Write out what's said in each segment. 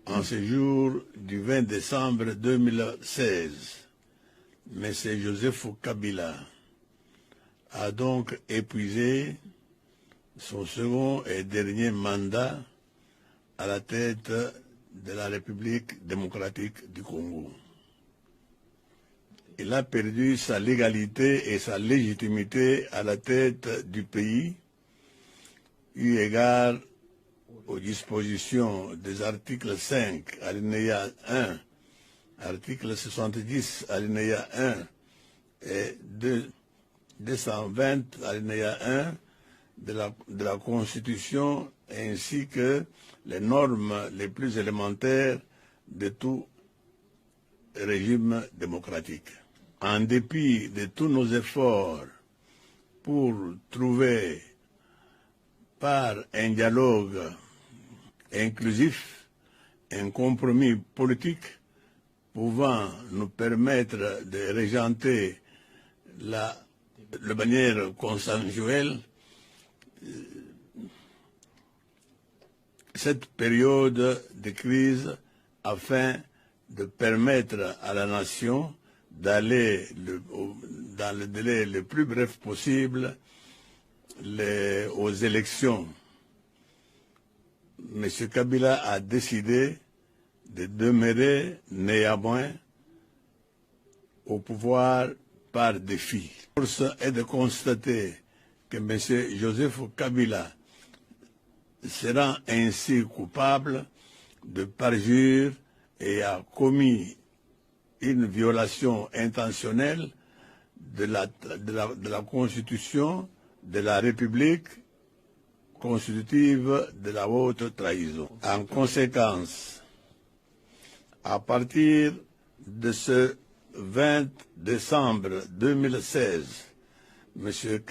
En ce jour du 20 décembre 2016, M. Joseph Kabila a donc épuisé son second et dernier mandat à la tête de la République démocratique du Congo. Il a perdu sa légalité et sa légitimité à la tête du pays, eu égard aux dispositions des articles 5, alinéa 1, article 70, alinéa 1 et 220, alinéa 1 de la Constitution, ainsi que les normes les plus élémentaires de tout régime démocratique. En dépit de tous nos efforts pour trouver par un dialogue inclusif un compromis politique pouvant nous permettre de régenter de manière consensuelle cette période de crise afin de permettre à la nation d'aller dans le délai le plus bref possible aux élections. M. Kabila a décidé de demeurer néanmoins au pouvoir par défi. La force est de constater que M. Joseph Kabila sera ainsi coupable de parjure et a commis une violation intentionnelle de la Constitution de la République constitutive de la haute trahison. En conséquence, à partir de ce 20 décembre 2016, M. Joseph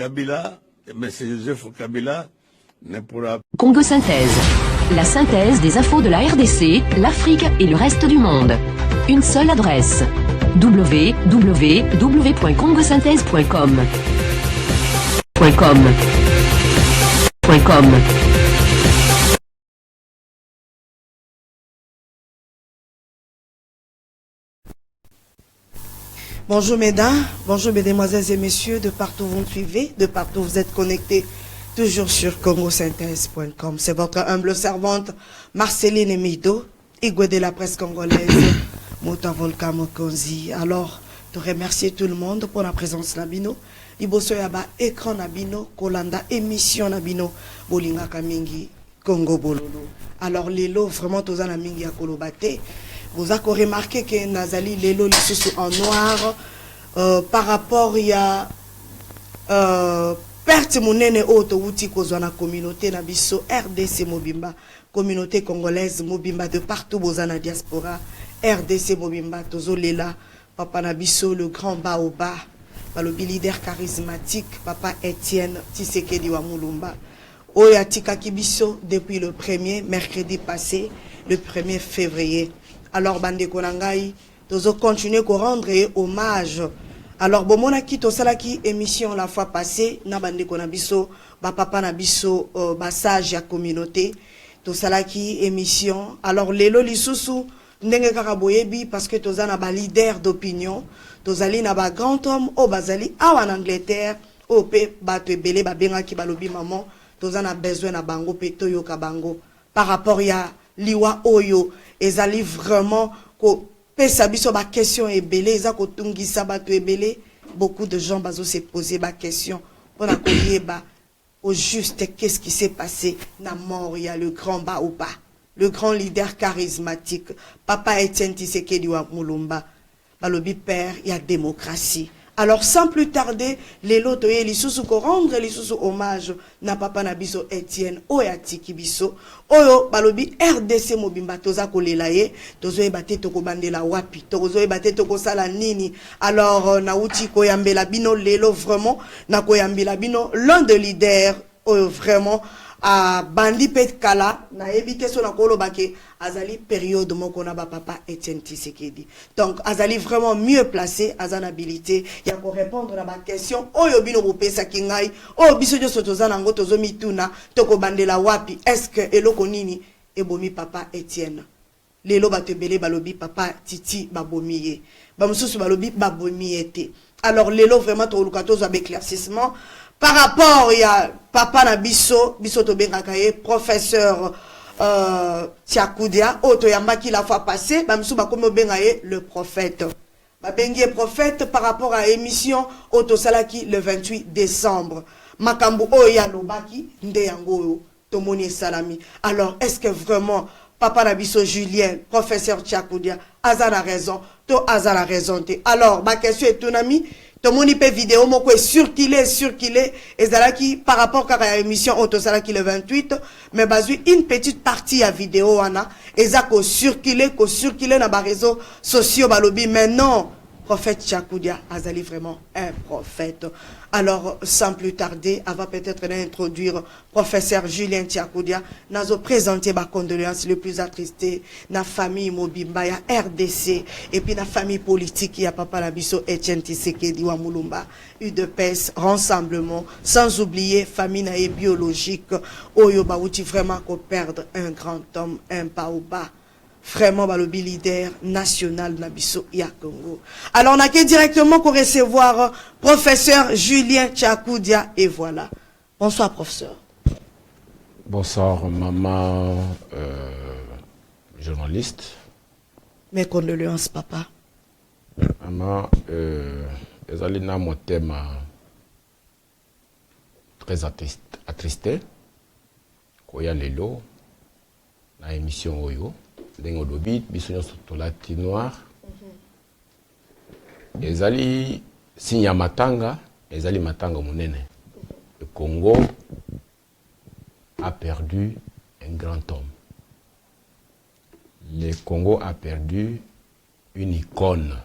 Kabila ne pourra... Congo Synthèse. La synthèse des infos de la RDC, l'Afrique et le reste du monde. Une seule adresse. www.congosynthèse.com. Bonjour mesdames, bonjour mesdemoiselles et messieurs, de partout vous me suivez, de partout vous êtes connectés, toujours sur congosynthèse.com. C'est votre humble servante Marceline Emido, Igwe de la presse congolaise, Mota Volka Mokonzi. Alors, de remercier tout le monde pour la présence Nabino. Liboso yaba écran Nabino, Kolanda émission Nabino, Bolinga Kamingi, Congo Bololo. Alors, Lelo, vraiment, tous en Mingi à Kolobate. Vous avez remarqué que Nazali Lelo lisusu en noir par rapport il y a perte monene auto outi kozwa na communauté na biso RDC Mobimba, communauté congolaise Mobimba de partout bozana diaspora RDC Mobimba tozolela papa na biso le grand Baoba, le leader charismatique papa Étienne Tshisekedi wa Mulumba oya tikaki biso depuis le 1er mercredi passé, le 1er février. Alors, bande konangai, tozo continuer à rendre hommage. Alors, bon, mon aki, to salaki émission la fois passée, na bande konabiso, ba papa nabiso, ba sage ya communauté, to salaki émission. Alors, lelo lisusu, ndenge karaboyebi, parce que toza na ba leader d'opinion, tozali na ba grand homme, o bazali, awa en Angleterre, o pe, ba te bele, ba benga ki balobi maman, toza na besoin na bango, pe toyo ka bango, par rapport ya liwa oyo, ezali vraiment ko pesa biso ba question ebele eza ko tungisa bato ebele, beaucoup de gens bazo se poser ba question pona ko yeba au juste qu'est-ce qui s'est passé na mort ya le grand Baoba, le grand leader charismatique papa Étienne Tshisekedi wa Mulumba, balobi père ya démocratie. Alors sans plus tarder, les loto et les sous ko rendre les sous hommage na papa na biso Étienne oyatiki biso oyo balobi RDC Mobimba toza kolela ye tozo ebate to ko bandela wapi tozo ebate to ko sala nini. Alors na uti ko yambela bino lelo vraiment na ko yambela bino l'un de leaders vraiment a bandi pet kala na ebite so na kolo bake azali période moko na ba papa Étienne Tshisekedi. Donc azali vraiment mieux placé azana habilité ya ko répondre na ba question oyo bino bopesa kingai o biso jo sotoza nango tozo mituna to ko bandela wapi est-ce que eloko nini ebomi papa Étienne. lelo batebele balobi papa titi babomiye bamususu balobi babomiyete. Alors lelo vraiment to lukato zo éclaircissement par rapport ya papa na biso to bengaka ye professeur Tiakoudia auto yambaki la fois passée bamusu bakomi benga ye le prophète. Babengi prophète par rapport à émission auto salaki le 28 décembre. Makambu oya lobaki nde yango tomoni salami. Alors est-ce que vraiment papa Nabiso Julien, professeur Tiakoudia, Azana raison, to Azana raison te. Alors, ma question est ton ami, tout le monde peut vidéo, mon quoi circuler, et ça qui par rapport à l'émission Auto Salaki le 28, mais basu une petite partie à vidéo, et ça qu'on circuler dans les réseaux sociaux, balobi, mais non. Prophète Tiakoudia Azali vraiment un prophète. Alors, sans plus tarder, avant peut-être d'introduire professeur Julien Tiakoudia, nous allons présenter ma condoléance le plus attristé, la famille Mobimba, ya RDC, et puis la famille politique, ya Papa Nabiso Etienne Tshisekedi wa Mulumba, UDPS, rassemblement, sans oublier famille nae biologique, Oyo Baouti vraiment qu'on perdre un grand homme, un Baoba. Vraiment, le leader national Nabiso ya Congo. Alors, on a qu'à directement qu'on recevoir professeur Julien Tiakoudia. Et voilà. Bonsoir, professeur. Bonsoir, maman, journaliste. Mes condoléances, papa. Maman, Ezalina, mon thème très attristé. Koya Lelo, la émission Oyo. Dengo dobit bisonyo sotolati noir ezali sinya matanga ezali matanga munene. Le Congo a perdu un grand homme. Le Congo a perdu une icône.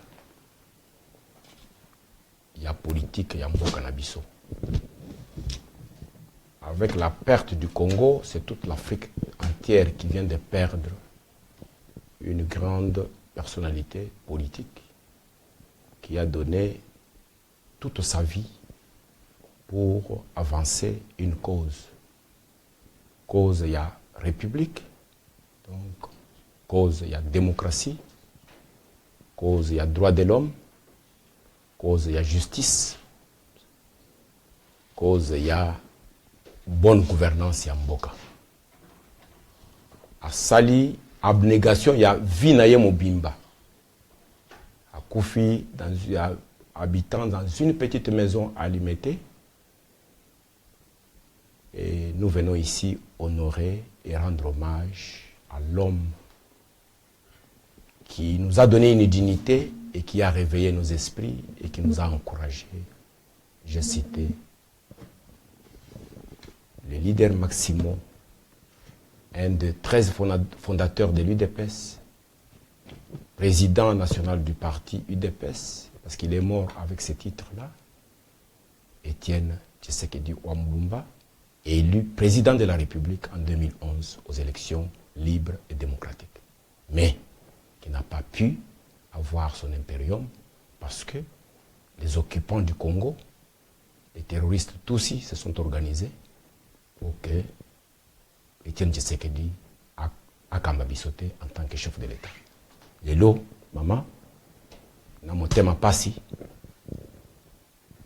Il y a politique, il y a mboka na biso. Avec la perte du Congo, c'est toute l'Afrique entière qui vient de perdre une grande personnalité politique qui a donné toute sa vie pour avancer une cause. Cause, il y a république, donc cause, il y a démocratie, cause, il y a droit de l'homme, cause, il y a justice, cause, il y a bonne gouvernance, il y a mboka. À Sali, abnégation, il y a Vinaye Mobimba. À Koufi, habitant dans une petite maison à Limete. Et nous venons ici honorer et rendre hommage à l'homme qui nous a donné une dignité et qui a réveillé nos esprits et qui nous a encouragés. J'ai cité le leader Maximo, un des 13 fondateurs de l'UDPS, président national du parti UDPS, parce qu'il est mort avec ce titre-là, Etienne Tshisekedi wa Mulumba, élu président de la République en 2011 aux élections libres et démocratiques. Mais qui n'a pas pu avoir son impérium parce que les occupants du Congo, les terroristes Tutsis, se sont organisés pour que Etienne Tshisekedi a Kambabisoté en tant que chef de l'État. Lelo, maman, na motema pasi,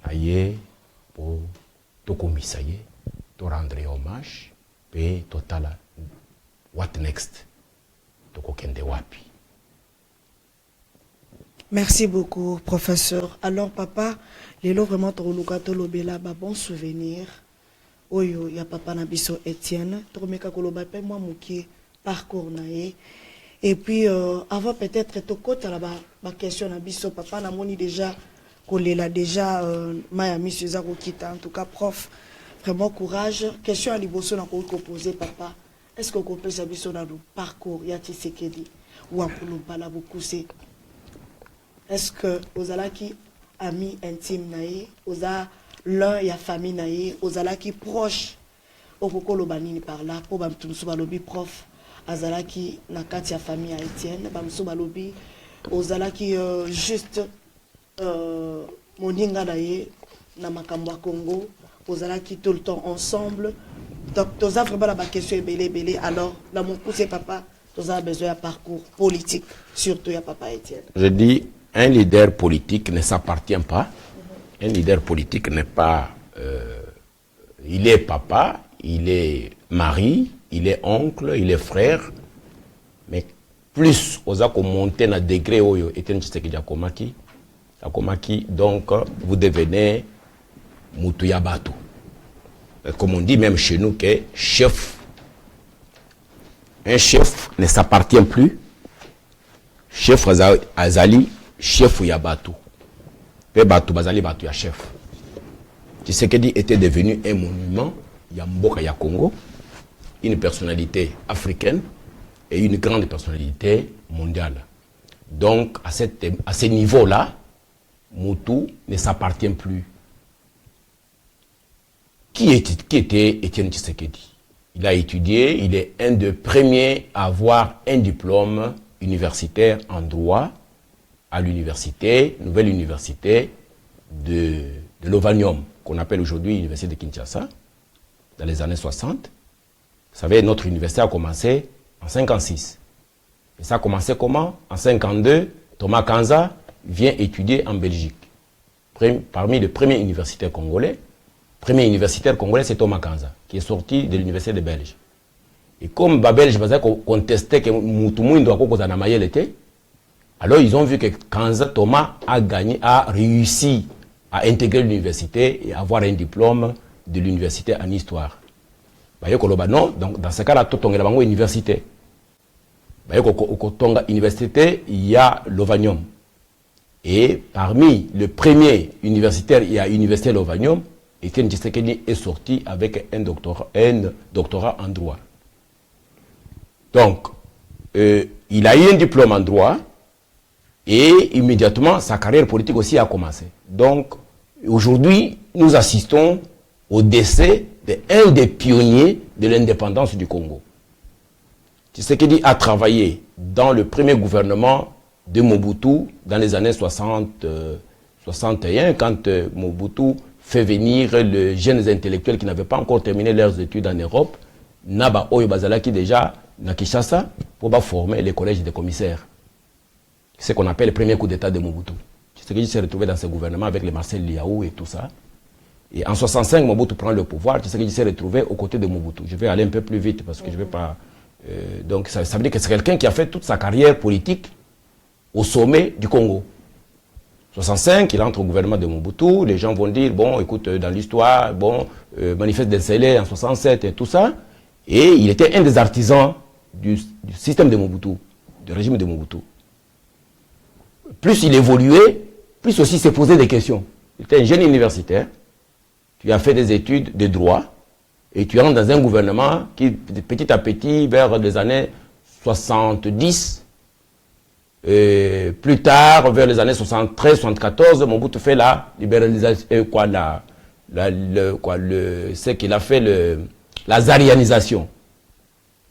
aye pour tokomisaye, to rendre hommage, pe totala, what next, tokokende wapi. Merci beaucoup, professeur. Alors, papa, lelo vraiment to lobela ba bon souvenir. Oyo ya papa Nabiso Etienne, tromeka koloba pe moi muki parcours nae. Et puis avant peut-être to kota la ba question Nabiso papa na moni déjà kolela déjà maya monsieur Zako kita en tout cas prof vraiment courage. Question à liboso na ko poser papa. Est-ce que vous pouvez Nabiso na le parcours ya Tshisekedi ou en pour pas la beaucoup c'est est-ce que vous allez qui ami intime nae vous a l'un y a famille naïe aux alaki proche au kokolo banini par là pour bamtumsu balobi prof azalaki na kati ya famille haïtienne bamsu balobi aux alaki juste moninga naïe na makambo ya Congo aux alaki tout le temps ensemble donc toza vraiment la question belé alors là mon coup c'est papa Nous avons besoin d'un parcours politique, surtout il y a Papa Étienne. Je dis, un leader politique ne s'appartient pas. Un leader politique n'est pas... il est papa, il est mari, il est oncle, il est frère. Mais plus, aux a monté dans degré où Étienne Tshisekedi Akomaki, donc vous devenez Mutuya Batu. Comme on dit même chez nous que chef, un chef ne s'appartient plus. Chef Azali, chef Yabatu. Pe Batu Bazali Batu ya chef. Tshisekedi était devenu un monument Yamboka ya Congo, une personnalité africaine et une grande personnalité mondiale. Donc à ce niveau-là, Moutou ne s'appartient plus. Qui était Étienne Tshisekedi? Il a étudié, il est un des premiers à avoir un diplôme universitaire en droit à l'université, nouvelle université de Lovanium, qu'on appelle aujourd'hui l'université de Kinshasa, dans les années 60. Vous savez, notre université a commencé en 56. Et ça a commencé comment? En 52, Thomas Kanza vient étudier en Belgique. Parmi les premiers universitaires congolais, premier universitaire congolais, c'est Thomas Kanza, qui est sorti de l'université de Belge. Et comme les Belges contestaient que Moutoumou doit causer na Mayel était, alors ils ont vu que Kanza, Thomas, a réussi à intégrer l'université et avoir un diplôme de l'université en histoire. Non, donc dans ce cas-là, il y a une université. Université, il y a Lovanium. Et parmi les premiers universitaires, il y a l'université Lovanium. Étienne Tshisekedi est sorti avec un doctorat en droit. Donc, il a eu un diplôme en droit et immédiatement, sa carrière politique aussi a commencé. Donc, aujourd'hui, nous assistons au décès d'un des pionniers de l'indépendance du Congo. Tshisekedi a travaillé dans le premier gouvernement de Mobutu dans les années 61, quand Mobutu fait venir les jeunes intellectuels qui n'avaient pas encore terminé leurs études en Europe, Naba Oyo Bazalaki déjà, na Kinshasa, pour former les collèges des commissaires. C'est ce qu'on appelle le premier coup d'état de Mobutu. Tshisekedi s'est retrouvé dans ce gouvernement avec les Marcel Liaou et tout ça. Et en 65, Mobutu prend le pouvoir, Tshisekedi s'est retrouvé aux côtés de Mobutu. Je vais aller un peu plus vite parce que je ne vais pas... donc ça veut dire que c'est quelqu'un qui a fait toute sa carrière politique au sommet du Congo. 65, il entre au gouvernement de Mobutu, les gens vont dire, bon, écoute, dans l'histoire, bon, manifeste d'Ensele en 67 et tout ça, et il était un des artisans du système de Mobutu, du régime de Mobutu. Plus il évoluait, plus aussi il s'est posé des questions. Il était un jeune universitaire, tu as fait des études de droit, et tu rentres dans un gouvernement qui, petit à petit, vers les années 70, plus tard, vers les années 73-74, Mobutu fait la libéralisation, ce qu'il a fait, la zarianisation.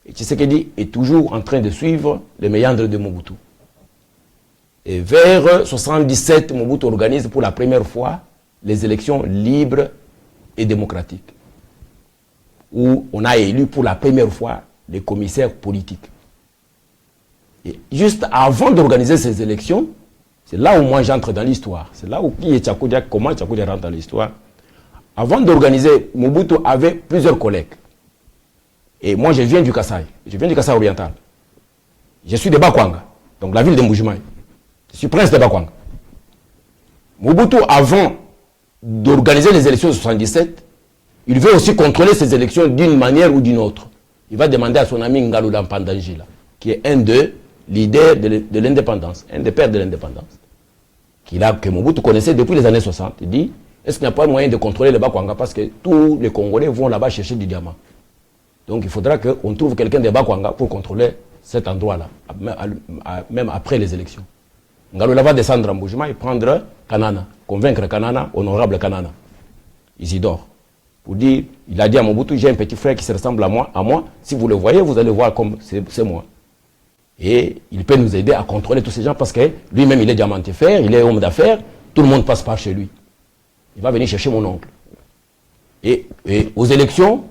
Et Tshisekedi est toujours en train de suivre les méandres de Mobutu. Et vers 77, Mobutu organise pour la première fois les élections libres et démocratiques, où on a élu pour la première fois les commissaires politiques. Et juste avant d'organiser ces élections, c'est là où moi j'entre dans l'histoire. C'est là où comment Tchakodia rentre dans l'histoire. Avant d'organiser, Mobutu avait plusieurs collègues. Et moi je viens du Kasaï. Je viens du Kasaï oriental. Je suis de Bakwanga, donc la ville de Mbujimaï. Je suis prince de Bakwanga. Mobutu, avant d'organiser les élections de 77, il veut aussi contrôler ces élections d'une manière ou d'une autre. Il va demander à son ami Ngalouda Mpandangila, qui est un des leaders de l'indépendance, un des pères de l'indépendance, que Mobutu connaissait depuis les années 60. Il dit, est-ce qu'il n'y a pas moyen de contrôler le Bakwanga parce que tous les Congolais vont là-bas chercher du diamant. Donc il faudra qu'on trouve quelqu'un de Bakwanga pour contrôler cet endroit-là, même après les élections. Ngalouda va descendre en Mbujimaï et prendre Kanana, convaincre Kanana, honorable Kanana, Isidore, pour dire, il a dit à Mobutu, j'ai un petit frère qui se ressemble à moi, si vous le voyez, vous allez voir comme c'est moi. Et il peut nous aider à contrôler tous ces gens parce que lui-même, il est diamantifère, il est homme d'affaires, tout le monde passe par chez lui. Il va venir chercher mon oncle. Et aux élections,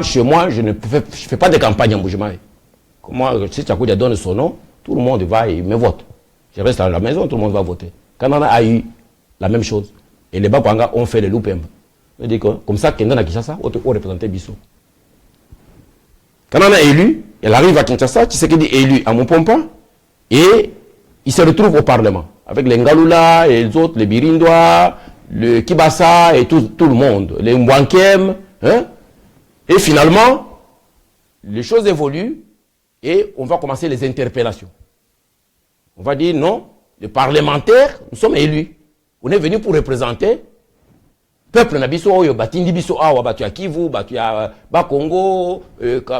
chez moi, je ne fais pas de campagne en Mbujimaï. Comment, si Tchakoudia donne son nom, tout le monde va et me vote. Je reste à la maison, tout le monde va voter. Kanana a eu la même chose. Et les Bakwanga ont fait les loupemba. Comme ça, Kendana Kinshasa, on représentait Bissau. Kanana est élu, elle arrive à Kinshasa, Tshisekedi est élu à Mopompa, et il se retrouve au Parlement, avec les Ngalula et les autres, les Birindois, le Kibasa et tout le monde, les Mwankem. Hein? Et finalement, les choses évoluent et on va commencer les interpellations. On va dire non, les parlementaires, nous sommes élus. On est venus pour représenter peuple Nabiso, Oyo, Batindi Biso, Awa, Batu Kivu, Batu Bakongo,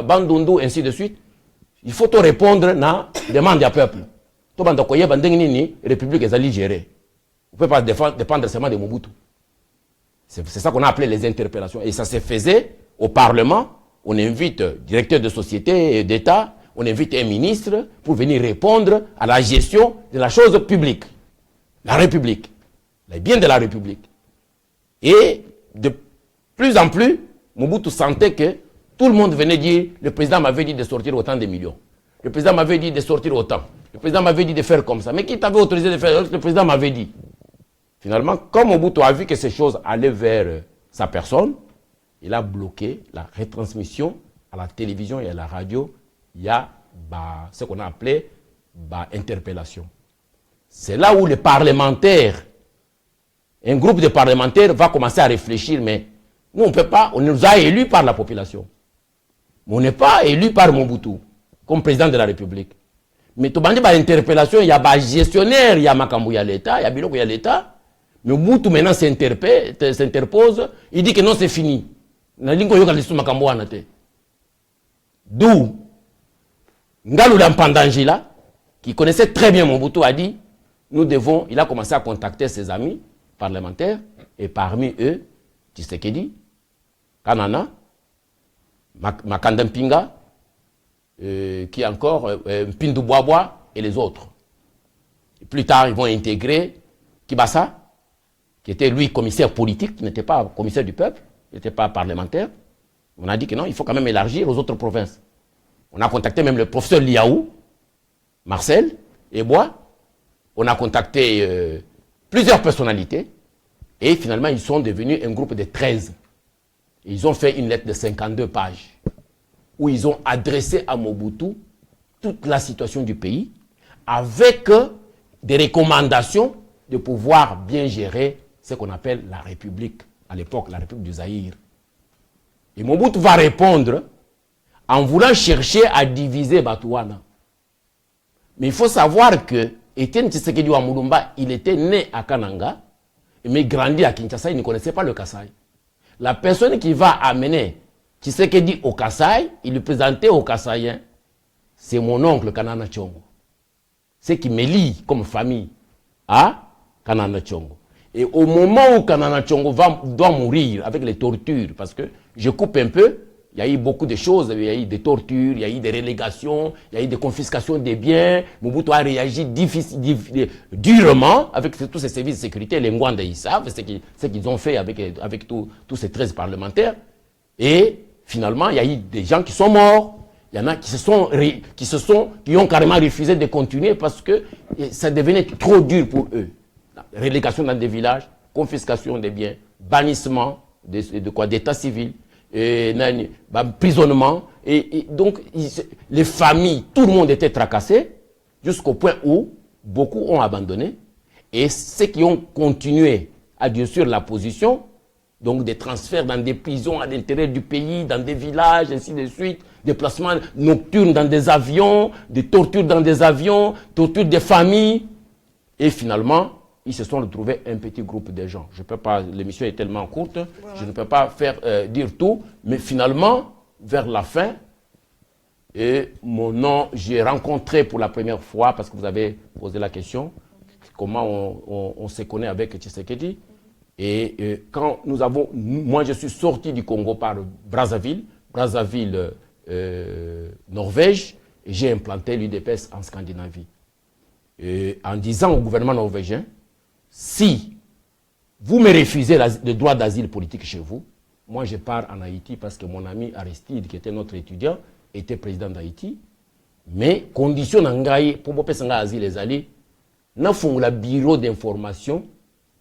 Bandundu, ainsi de suite. Il faut te répondre à la demande du peuple. Tout le monde a dit la République est allée gérer. On ne peut pas dépendre seulement de Mobutu. C'est ça qu'on a appelé les interpellations. Et ça se faisait au Parlement. On invite directeur de société et d'État, on invite un ministre pour venir répondre à la gestion de la chose publique. La République. Les biens de la République. Et de plus en plus, Mobutu sentait que tout le monde venait dire, le président m'avait dit de sortir autant de millions. Le président m'avait dit de sortir autant. Le président m'avait dit de faire comme ça. Mais qui t'avait autorisé de faire? Le président m'avait dit. Finalement, comme Mobutu a vu que ces choses allaient vers sa personne, il a bloqué la retransmission à la télévision et à la radio. Il y a ce qu'on a appelé interpellation. C'est là où les parlementaires, un groupe de parlementaires va commencer à réfléchir, mais nous on ne peut pas, on nous a élus par la population. Mais on n'est pas élu par Mobutu comme président de la République. Mais tout le monde a interpellation, il y a des gestionnaires, il y a Makambu, il y a l'État, il y a Biloko, il y a l'État. Mais Mobutu maintenant s'interpose, il dit que non, c'est fini. D'où Ngalula Mpandangila, qui connaissait très bien Mobutu, a dit, il a commencé à contacter ses amis parlementaires, et parmi eux, Tshisekedi, Kanana, Makanda Mpinga, qui est encore Mpindu Boabwa et les autres. Et plus tard, ils vont intégrer Kibasa, qui était lui commissaire politique, qui n'était pas commissaire du peuple, il n'était pas parlementaire. On a dit que non, il faut quand même élargir aux autres provinces. On a contacté même le professeur Liaou, Marcel, Ebois. On a contacté plusieurs personnalités. Et finalement, ils sont devenus un groupe de 13. Et ils ont fait une lettre de 52 pages où ils ont adressé à Mobutu toute la situation du pays avec des recommandations de pouvoir bien gérer ce qu'on appelle la République, à l'époque, la République du Zaïre. Et Mobutu va répondre en voulant chercher à diviser Batouana. Mais il faut savoir que Etienne Tshisekedi wa Mulumba, il était né à Kananga, mais grandi à Kinshasa, il ne connaissait pas le Kasaï. La personne qui va amener Tshisekedi au Kasaï, il le présentait au Kasaïen, c'est mon oncle Kanana Tchongo. C'est qui me lie comme famille à Kanana Tchongo. Et au moment où Kanana Tchongo doit mourir avec les tortures, parce que je coupe un peu, il y a eu beaucoup de choses, il y a eu des tortures, il y a eu des relégations, il y a eu des confiscations des biens. Mobutu a réagi durement avec tous ces services de sécurité. Les Ngwanda, ils savent ce qu'ils ont fait avec tous ces 13 parlementaires. Et finalement, il y a eu des gens qui sont morts. Il y en a qui ont carrément refusé de continuer parce que ça devenait trop dur pour eux. Relégation dans des villages, confiscation des biens, bannissement d'état civil, emprisonnement. Et donc, les familles, tout le monde était tracassé jusqu'au point où beaucoup ont abandonné. Et ceux qui ont continué à durcir la position, donc des transferts dans des prisons à l'intérieur du pays, dans des villages, ainsi de suite, des placements nocturnes dans des avions, des tortures dans des avions, tortures des familles. Et finalement, ils se sont retrouvés un petit groupe de gens. Je ne peux pas, l'émission est tellement courte, voilà. Je ne peux pas faire dire tout, mais finalement, vers la fin, mon nom, j'ai rencontré pour la première fois, parce que vous avez posé la question, comment on se connaît avec Tshisekedi. Et quand moi je suis sorti du Congo par Brazzaville, Norvège, et j'ai implanté l'UDPS en Scandinavie. Et en disant au gouvernement norvégien, si vous me refusez le droit d'asile politique chez vous, moi je pars en Haïti parce que mon ami Aristide, qui était notre étudiant, était président d'Haïti. Mais condition n'angaye pour popé sanga asile les alliés, n'a font la bureau d'information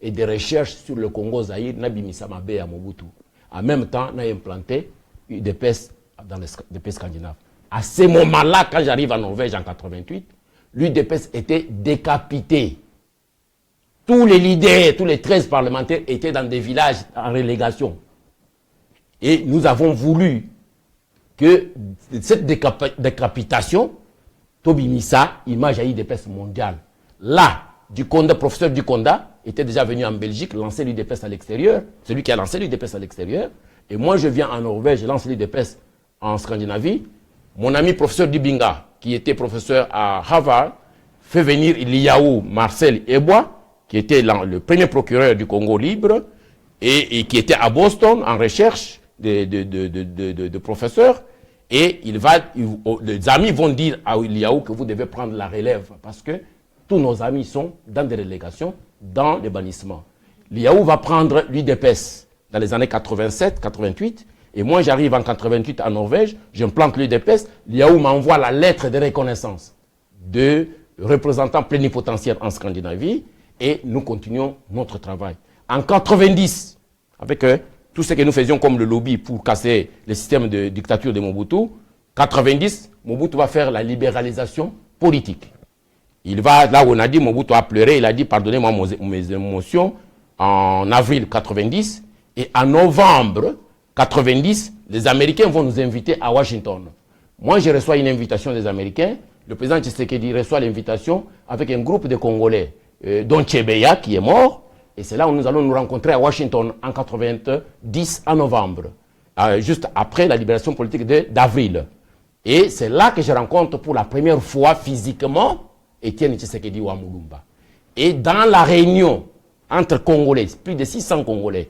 et de recherche sur le Congo Zaïre, n'a bimisa mabe à Mobutu. En même temps, n'a implanté des pestes dans les pays scandinaves. À ce moment-là, quand j'arrive en Norvège en 88, l'UDPS était décapité. Tous les leaders, tous les 13 parlementaires étaient dans des villages en relégation. Et nous avons voulu que cette décapitation, Tobimisa, image à l'UDPS mondiale. Là, professeur Duconda était déjà venu en Belgique lancer l'UDPS à l'extérieur. C'est lui qui a lancé l'UDPS à l'extérieur. Et moi, je viens en Norvège, je lance l'UDPS en Scandinavie. Mon ami professeur Dubinga, qui était professeur à Harvard, fait venir Liaou Marcel Ebois, qui était le premier procureur du Congo libre, et qui était à Boston en recherche de professeurs. Et les amis vont dire à Liaou que vous devez prendre la relève, parce que tous nos amis sont dans des relégations, dans les bannissements. Liaou va prendre l'UDPS dans les années 87-88, et moi j'arrive en 88 en Norvège, j'implante l'UDPS, Liaou m'envoie la lettre de reconnaissance de représentant plénipotentiaire en Scandinavie, et nous continuons notre travail. En 90, avec tout ce que nous faisions comme le lobby pour casser le système de dictature de Mobutu, 90, Mobutu va faire la libéralisation politique. Il va, là où on a dit, Mobutu a pleuré, il a dit, pardonnez-moi mes émotions, en avril 90, et en novembre 90, les Américains vont nous inviter à Washington. Moi, je reçois une invitation des Américains, le président Tshisekedi reçoit l'invitation avec un groupe de Congolais, dont Tchebeya, qui est mort, et c'est là où nous allons nous rencontrer à Washington en 90, en novembre, juste après la libération politique d'avril. Et c'est là que je rencontre pour la première fois physiquement Étienne Tshisekedi Wamulumba. Et dans la réunion entre Congolais, plus de 600 Congolais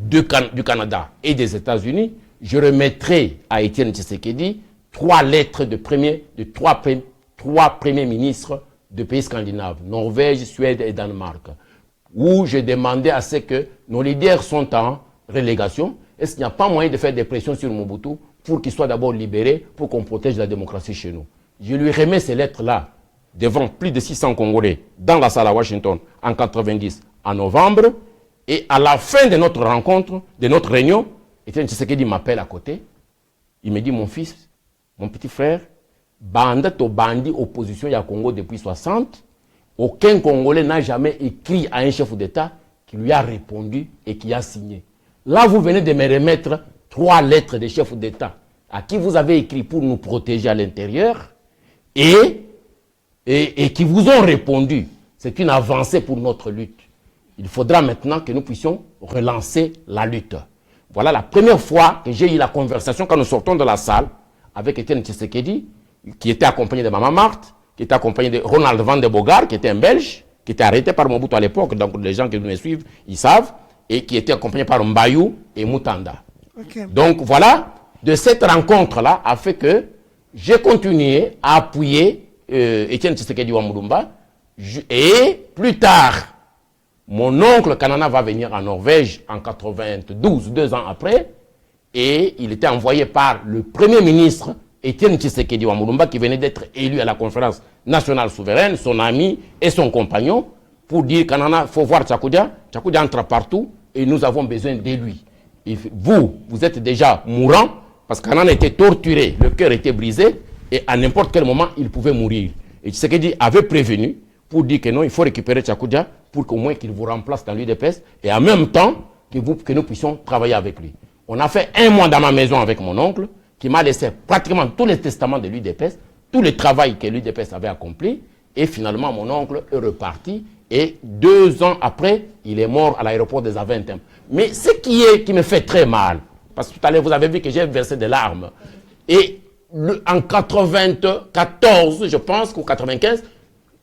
du Canada et des États-Unis, je remettrai à Étienne Tshisekedi 3 lettres de trois premiers ministres de pays scandinaves, Norvège, Suède et Danemark, où je demandais à ce que nos leaders sont en relégation. Est-ce qu'il n'y a pas moyen de faire des pressions sur Mobutu pour qu'il soit d'abord libéré, pour qu'on protège la démocratie chez nous? Je lui remets ces lettres-là devant plus de 600 Congolais dans la salle à Washington en 90, en novembre. Et à la fin de notre rencontre, de notre réunion, Étienne Tshisekedi m'appelle à côté. Il me dit, mon fils, mon petit frère, banda to bandi opposition ya Congo depuis 60, aucun Congolais n'a jamais écrit à un chef d'État qui lui a répondu et qui a signé. Là, vous venez de me remettre 3 lettres de chefs d'État à qui vous avez écrit pour nous protéger à l'intérieur et qui vous ont répondu. C'est une avancée pour notre lutte. Il faudra maintenant que nous puissions relancer la lutte. Voilà la première fois que j'ai eu la conversation quand nous sortons de la salle avec Étienne Tshisekedi, qui était accompagné de Maman Marthe, qui était accompagné de Ronald Van de Bogaert, qui était un Belge, qui était arrêté par Mobutu à l'époque, donc les gens qui me suivent, ils savent, et qui était accompagné par Mbayou et Mutanda. Okay. Donc voilà, de cette rencontre-là a fait que j'ai continué à appuyer Étienne Tshisekedi Wamulumba, et plus tard, mon oncle Kanana va venir en Norvège en 92, 2 ans après, et il était envoyé par le premier ministre Étienne Tshisekedi Wamulumba, qui venait d'être élu à la conférence nationale souveraine, son ami et son compagnon, pour dire Kanana, il faut voir Tchakoudia. Tchakoudia entre partout et nous avons besoin de lui. Et vous êtes déjà mourant parce que Kanana était torturé, le cœur était brisé et à n'importe quel moment il pouvait mourir. Et Tshisekedi avait prévenu pour dire que non, il faut récupérer Tchakoudia pour qu'au moins qu'il vous remplace dans l'UDPS et en même temps que nous puissions travailler avec lui. On a fait 1 mois dans ma maison avec mon oncle, qui m'a laissé pratiquement tous les testaments de l'UDPS, tout le travail que l'UDPS avait accompli, et finalement mon oncle est reparti, et 2 ans après, il est mort à l'aéroport des Aventem. Mais ce qui me fait très mal, parce que tout à l'heure vous avez vu que j'ai versé des larmes, et en 94, je pense, ou 95,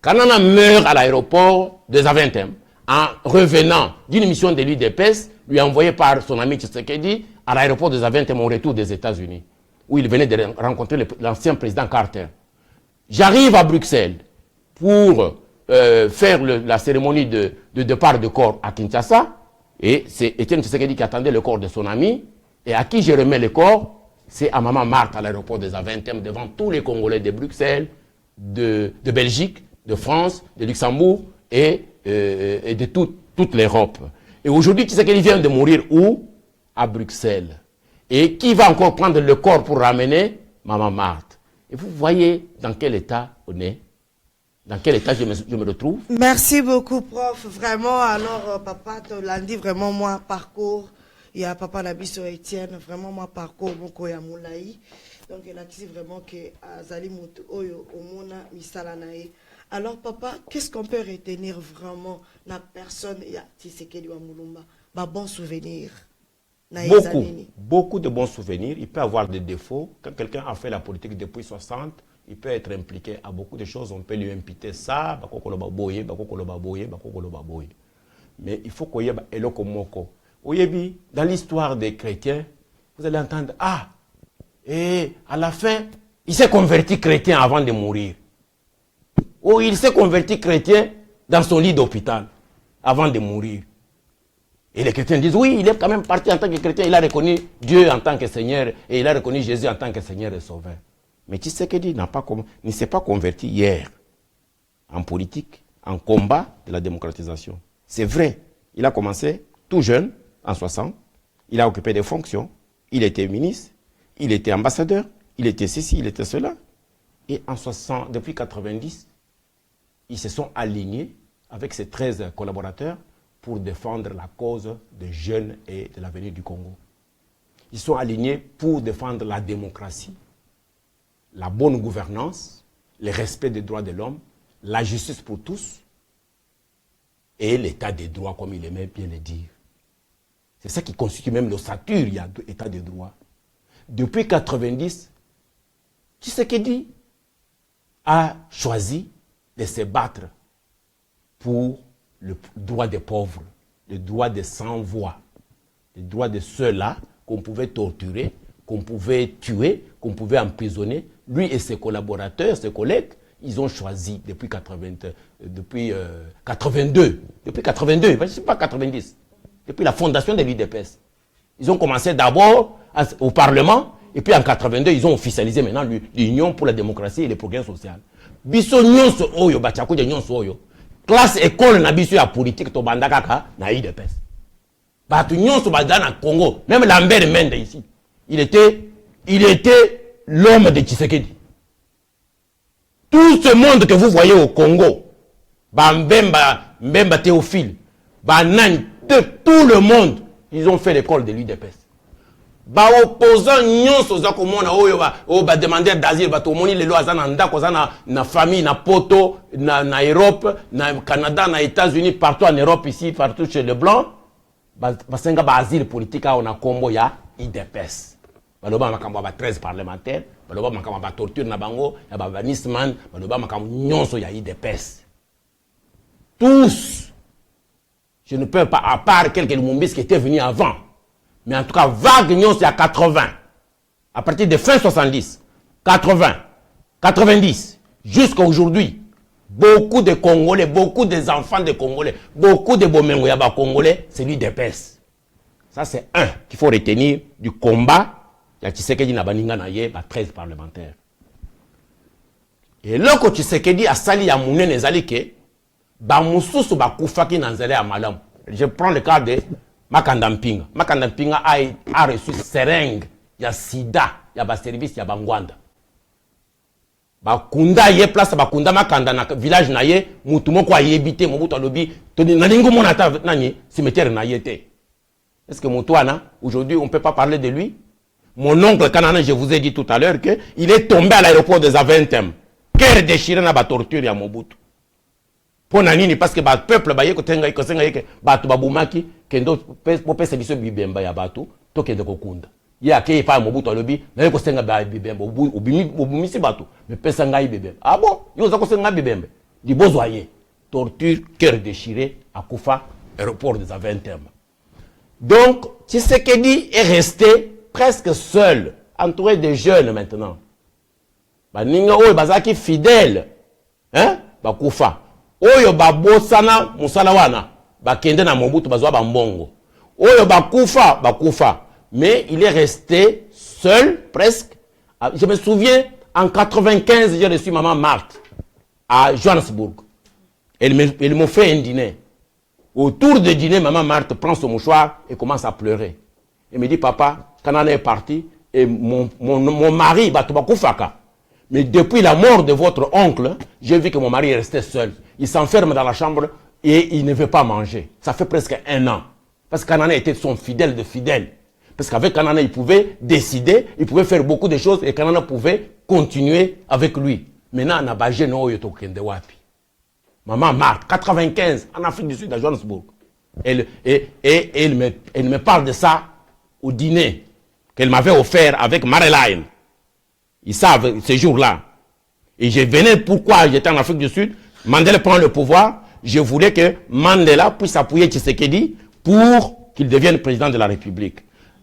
Kanana meurt à l'aéroport des Aventem, en revenant d'une mission de l'UDPS, lui envoyée par son ami Tshisekedi, à l'aéroport des Aventem au retour des États-Unis, où il venait de rencontrer l'ancien président Carter. J'arrive à Bruxelles pour faire la cérémonie de départ de corps à Kinshasa, et c'est Étienne Tshisekedi qui attendait le corps de son ami, et à qui je remets le corps, c'est à Maman Marthe à l'aéroport des Aventem devant tous les Congolais de Bruxelles, de Belgique, de France, de Luxembourg et de toute l'Europe. Et aujourd'hui, Tshisekedi vient de mourir où? À Bruxelles. Et qui va encore prendre le corps pour ramener Maman Marthe? Et vous voyez dans quel état on est, dans quel état je me retrouve. Merci beaucoup, prof. Vraiment, alors, papa, tu l'as dit, vraiment, moi, parcours. Il y a papa Nabiso Etienne, vraiment, moi, parcours, mon ya moulaï. Donc, il a dit vraiment que Azali Moutou Oyo, Omona, Misala Nae. Alors, papa, qu'est-ce qu'on peut retenir vraiment la personne, il y a Tshisekedi wa Mulumba, bon souvenir? Beaucoup de bons souvenirs. Il peut avoir des défauts. Quand quelqu'un a fait la politique depuis 60, il peut être impliqué à beaucoup de choses. On peut lui imputer ça. Mais il faut qu'il y ait eloko moko. Dans l'histoire des chrétiens, vous allez entendre, et à la fin, il s'est converti chrétien avant de mourir. Ou il s'est converti chrétien dans son lit d'hôpital avant de mourir. Et les chrétiens disent, oui, il est quand même parti en tant que chrétien, il a reconnu Dieu en tant que Seigneur, et il a reconnu Jésus en tant que Seigneur et Sauveur. Mais Tshisekedi ne s'est pas converti hier en politique, en combat de la démocratisation. C'est vrai, il a commencé tout jeune, en 60, il a occupé des fonctions, il était ministre, il était ambassadeur, il était ceci, il était cela. Et en 60, depuis 90, ils se sont alignés avec ses 13 collaborateurs pour défendre la cause des jeunes et de l'avenir du Congo. Ils sont alignés pour défendre la démocratie, la bonne gouvernance, le respect des droits de l'homme, la justice pour tous et l'état des droits, comme il aimait bien le dire. C'est ça qui constitue même l'ossature, il y a l'état de droit. Depuis 90, Tshisekedi a choisi de se battre pour le droit des pauvres, le droit des sans-voix, le droit de ceux-là qu'on pouvait torturer, qu'on pouvait tuer, qu'on pouvait emprisonner. Lui et ses collaborateurs, ses collègues, ils ont choisi depuis 82, je ne sais pas 90, depuis la fondation de l'UDPS. Ils ont commencé d'abord au Parlement, et puis en 82, ils ont officialisé maintenant l'Union pour la démocratie et le progrès social. Biso nyonso oyo, bachakuja nyonso oyo, classe école na biso ya politique to bandakaka na UDPS. Batu nyonso badana Congo, même Lambert Mende ici, il était l'homme de Tshisekedi. Tout ce monde que vous voyez au Congo, Mbemba Théophile, tout le monde, ils ont fait l'école de l'UDPS. Opposants nyonso za komona oyo ba demandeur d'asile ba to moni lelo azana ndako azana na famille na poto na Europe, na Canada, na États-Unis, partout en Europe ici, partout chez les blancs, basenga ba asile politique a on a combo ya UDPS. Baloba makambo ba 13 parlementaires, baloba makambo ba torture na bango, ya ba Nisman, baloba makambo nyonso ya UDPS. Tous, je ne peux pas, à part quelques Lumumbis qui étaient venus avant, mais en tout cas, vague nyonso ya 80, à partir de fin 70, 80, 90, jusqu'à aujourd'hui, beaucoup de Congolais, beaucoup des enfants de Congolais, beaucoup de Bomengo Yaba Congolais, c'est l'UDPS. Ça, c'est un qu'il faut retenir du combat. Il y a Tshisekedi na baninga na ye, 13 parlementaires. Et là, quand Tshisekedi a sali ya mounen ezalike, ba mususu ba kufaki na nzele ya malamu. Je prends le cas de Makanda Mpinga. Makanda Mpinga a reçu seringue, il y a sida, il y a ba service, il y a bangwanda. Bakunda ye place bakunda Makanda na village na ye, mutu moko ayebite mobutu alobi, toni na lingo mona ta nani cimetière na yete. Est-ce que Moutouana, aujourd'hui, on ne peut pas parler de lui? Mon oncle Kanana, je vous ai dit tout à l'heure qu'il est tombé à l'aéroport des Aventem. Cœur déchiré na ba torture ya Mobutu. Pour nanini parce que ba peuple ba yeko tenga iko senga yeke batu babumaki kendo popesa biso bibemba ya batu tokende kokunda. Ye akei pa Mobutu alobi na yeko senga ba bibemba obumisi batu me pesa ngai bibemba. Ah bon? Yo za ko senga bibemba. Di bozwaye. Torture, cœur déchiré akufa aéroport des Aventem. Donc Tshisekedi est resté presque seul, entouré de jeunes maintenant. Baninga oyo bazaki fidèle, hein? Bakufa. Oyo babosana musala wana, bakende na Mobutu bazwa bambongo. Oyo bakufa. Mais il est resté seul, presque. Je me souviens, en 95, j'ai reçu maman Marthe à Johannesburg. Elle m'a fait un dîner. Autour du dîner, maman Marthe prend son mouchoir et commence à pleurer. Elle me dit, papa, Kanana est parti et mon mari, Batobakoufaka. Mais depuis la mort de votre oncle, j'ai vu que mon mari est resté seul. Il s'enferme dans la chambre et il ne veut pas manger. Ça fait presque 1 an. Parce que Kanana était son fidèle de fidèle. Parce qu'avec Kanana, il pouvait décider, il pouvait faire beaucoup de choses et Kanana pouvait continuer avec lui. Maintenant, on a bagé no yoto kende wapi. Maman Marthe, 95, en Afrique du Sud, à Johannesburg. Elle me parle de ça au dîner qu'elle m'avait offert avec Marilyn. Ils savent ces jours-là. Et je venais, pourquoi j'étais en Afrique du Sud. Mandela prend le pouvoir. Je voulais que Mandela puisse appuyer Tshisekedi pour qu'il devienne président de la République.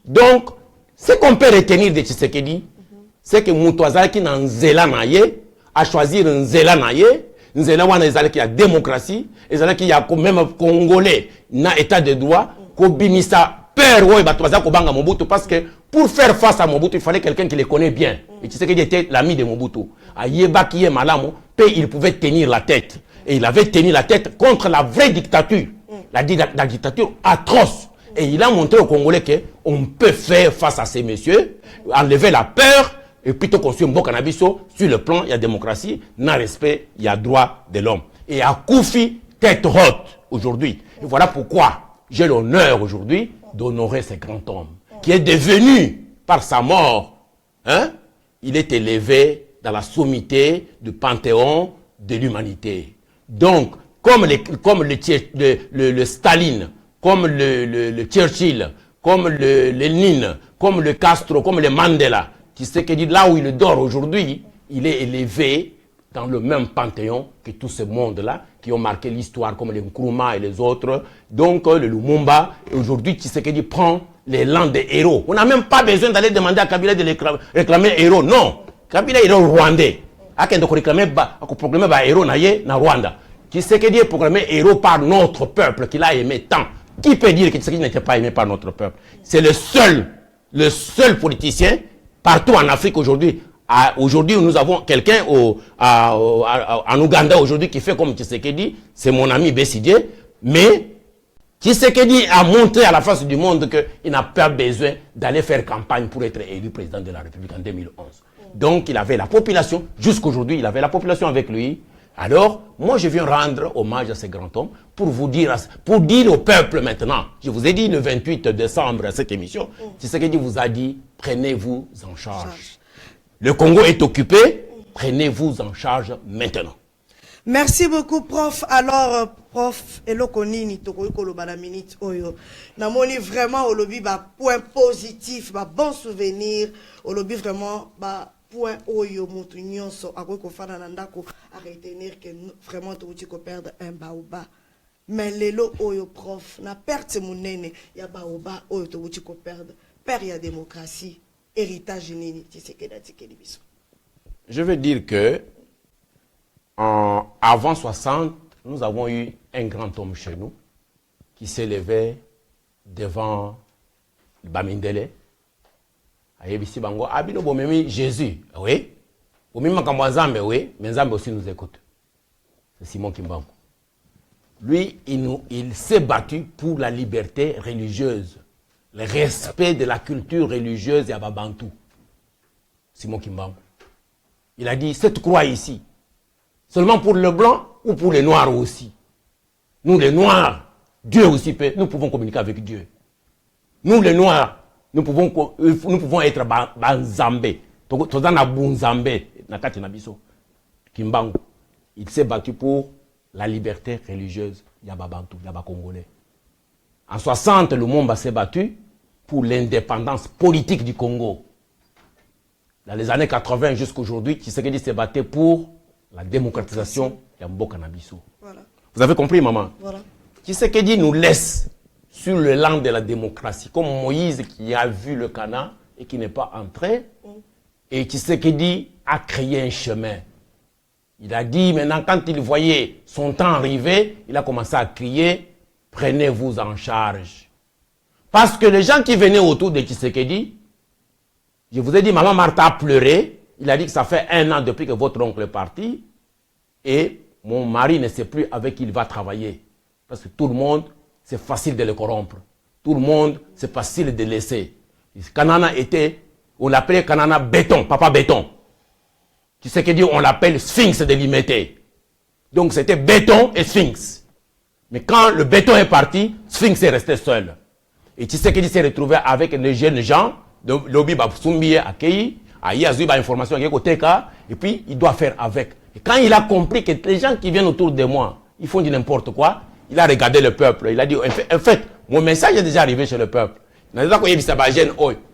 Donc, ce qu'on peut retenir de Tshisekedi, c'est que Moutouazaki n'a Nzela Naye, a choisi Nzela Naye, Nzela wana ezala qui a démocratie, ezala qui a même Congolais, na état de droit, Kobimisa peur ouais Batouaza Kobanga Mobutu, parce que pour faire face à Mobutu, il fallait quelqu'un qui les connaît bien. Et Tshisekedi était l'ami de Mobutu. A Yeba Kiye Malamo, il pouvait tenir la tête. Et il avait tenu la tête contre la vraie dictature, la dictature atroce. Et il a montré aux Congolais qu'on peut faire face à ces messieurs, enlever la peur, et plutôt construire un bon cannabis sur le plan, il y a démocratie, il y a respect, il y a droit de l'homme. Et à Koufi, tête haute aujourd'hui. Et voilà pourquoi j'ai l'honneur aujourd'hui d'honorer ce grand homme, qui est devenu, par sa mort, il est élevé dans la sommité du panthéon de l'humanité. Donc, comme le Staline, comme le Churchill, comme le Lénine, comme le Castro, comme le Mandela, qui sait que là où il dort aujourd'hui, il est élevé dans le même panthéon que tout ce monde-là, qui ont marqué l'histoire, comme les Nkrumah et les autres, donc le Lumumba. Et aujourd'hui, Tshisekedi prend l'élan des héros. On n'a même pas besoin d'aller demander à Kabila de réclamer héros. Non, Kabila est héros rwandais. À qui réclamer, proclamer héros na Rwanda. Tshisekedi est proclamé héros par notre peuple qu'il a aimé tant. Qui peut dire que Tshisekedi n'était pas aimé par notre peuple? C'est le seul politicien partout en Afrique aujourd'hui. Aujourd'hui, nous avons quelqu'un en Ouganda aujourd'hui qui fait comme Tshisekedi. C'est mon ami Bessidie. Mais Tshisekedi a montré à la face du monde qu'il n'a pas besoin d'aller faire campagne pour être élu président de la République en 2011. Donc, il avait la population. Jusqu'aujourd'hui, il avait la population avec lui. Alors, moi, je viens rendre hommage à ce grand homme pour dire au peuple maintenant. Je vous ai dit le 28 décembre à cette émission, Tshisekedi vous a dit, prenez-vous en charge. Le Congo est occupé, prenez-vous en charge maintenant. Merci beaucoup, prof. Alors, prof, Elokonini, Tokoyko bana minute oyo. Namoni vraiment au lobby point positif, bon souvenir, au lobby vraiment point oyo mutu nyonso akoki kofana na ndako a retenir que vraiment touti ko perdre un baoba. Mais lelo oyo prof na perte munene ya baoba oyo touti ko perdre père ya démocratie héritage nini Tshisekedi atikeli biso. Je veux dire que avant 60, nous avons eu un grand homme chez nous qui s'élevait devant Bamindele. Ayebisi bango abino bomemi Jésus, oui. Bomemi makambo Nzambe, oui, mais Nzambe aussi nous écoute. C'est Simon Kimbangu. Lui, il s'est battu pour la liberté religieuse, le respect de la culture religieuse et Babantou. Simon Kimbangu. Il a dit cette croix ici, seulement pour le blanc ou pour les noirs aussi. Nous les noirs, Dieu aussi peut, nous pouvons communiquer avec Dieu. Nous les noirs, nous pouvons être Banzambe. Tozana Bunzambe, Nakati Nabiso. Kimbangu. Il s'est battu pour la liberté religieuse. Yaba Bantou, Yaba Congolais. En 60, Lumumba s'est battu pour l'indépendance politique du Congo. Dans les années 80 jusqu'à aujourd'hui, Tshisekedi s'est battu pour la démocratisation de Mboka Nabiso. Voilà. Vous avez compris, maman? Voilà. Tshisekedi nous laisse sur le land de la démocratie, comme Moïse qui a vu le Canaan et qui n'est pas entré. Et Tshisekedi a créé un chemin. Il a dit, maintenant, quand il voyait son temps arriver, il a commencé à crier, prenez-vous en charge. Parce que les gens qui venaient autour de Tshisekedi, Je vous ai dit, maman Martha a pleuré. Il a dit que ça fait 1 an depuis que votre oncle est parti. Et mon mari ne sait plus avec qui il va travailler. Parce que tout le monde, c'est facile de le corrompre. Tout le monde, c'est facile de laisser. Kanana était, on l'appelait Kanana béton, papa béton. Tu sais que dit, on l'appelle Sphinx de Limité. Donc c'était béton et Sphinx. Mais quand le béton est parti, Sphinx est resté seul. Et tu sais qu'il s'est retrouvé avec les jeunes gens, de Lobi Babsumbi, Akei, Ayazu, information, et puis il doit faire avec. Et quand il a compris que les gens qui viennent autour de moi, ils font du n'importe quoi, il a regardé le peuple. Il a dit, en fait, mon message est déjà arrivé chez le peuple.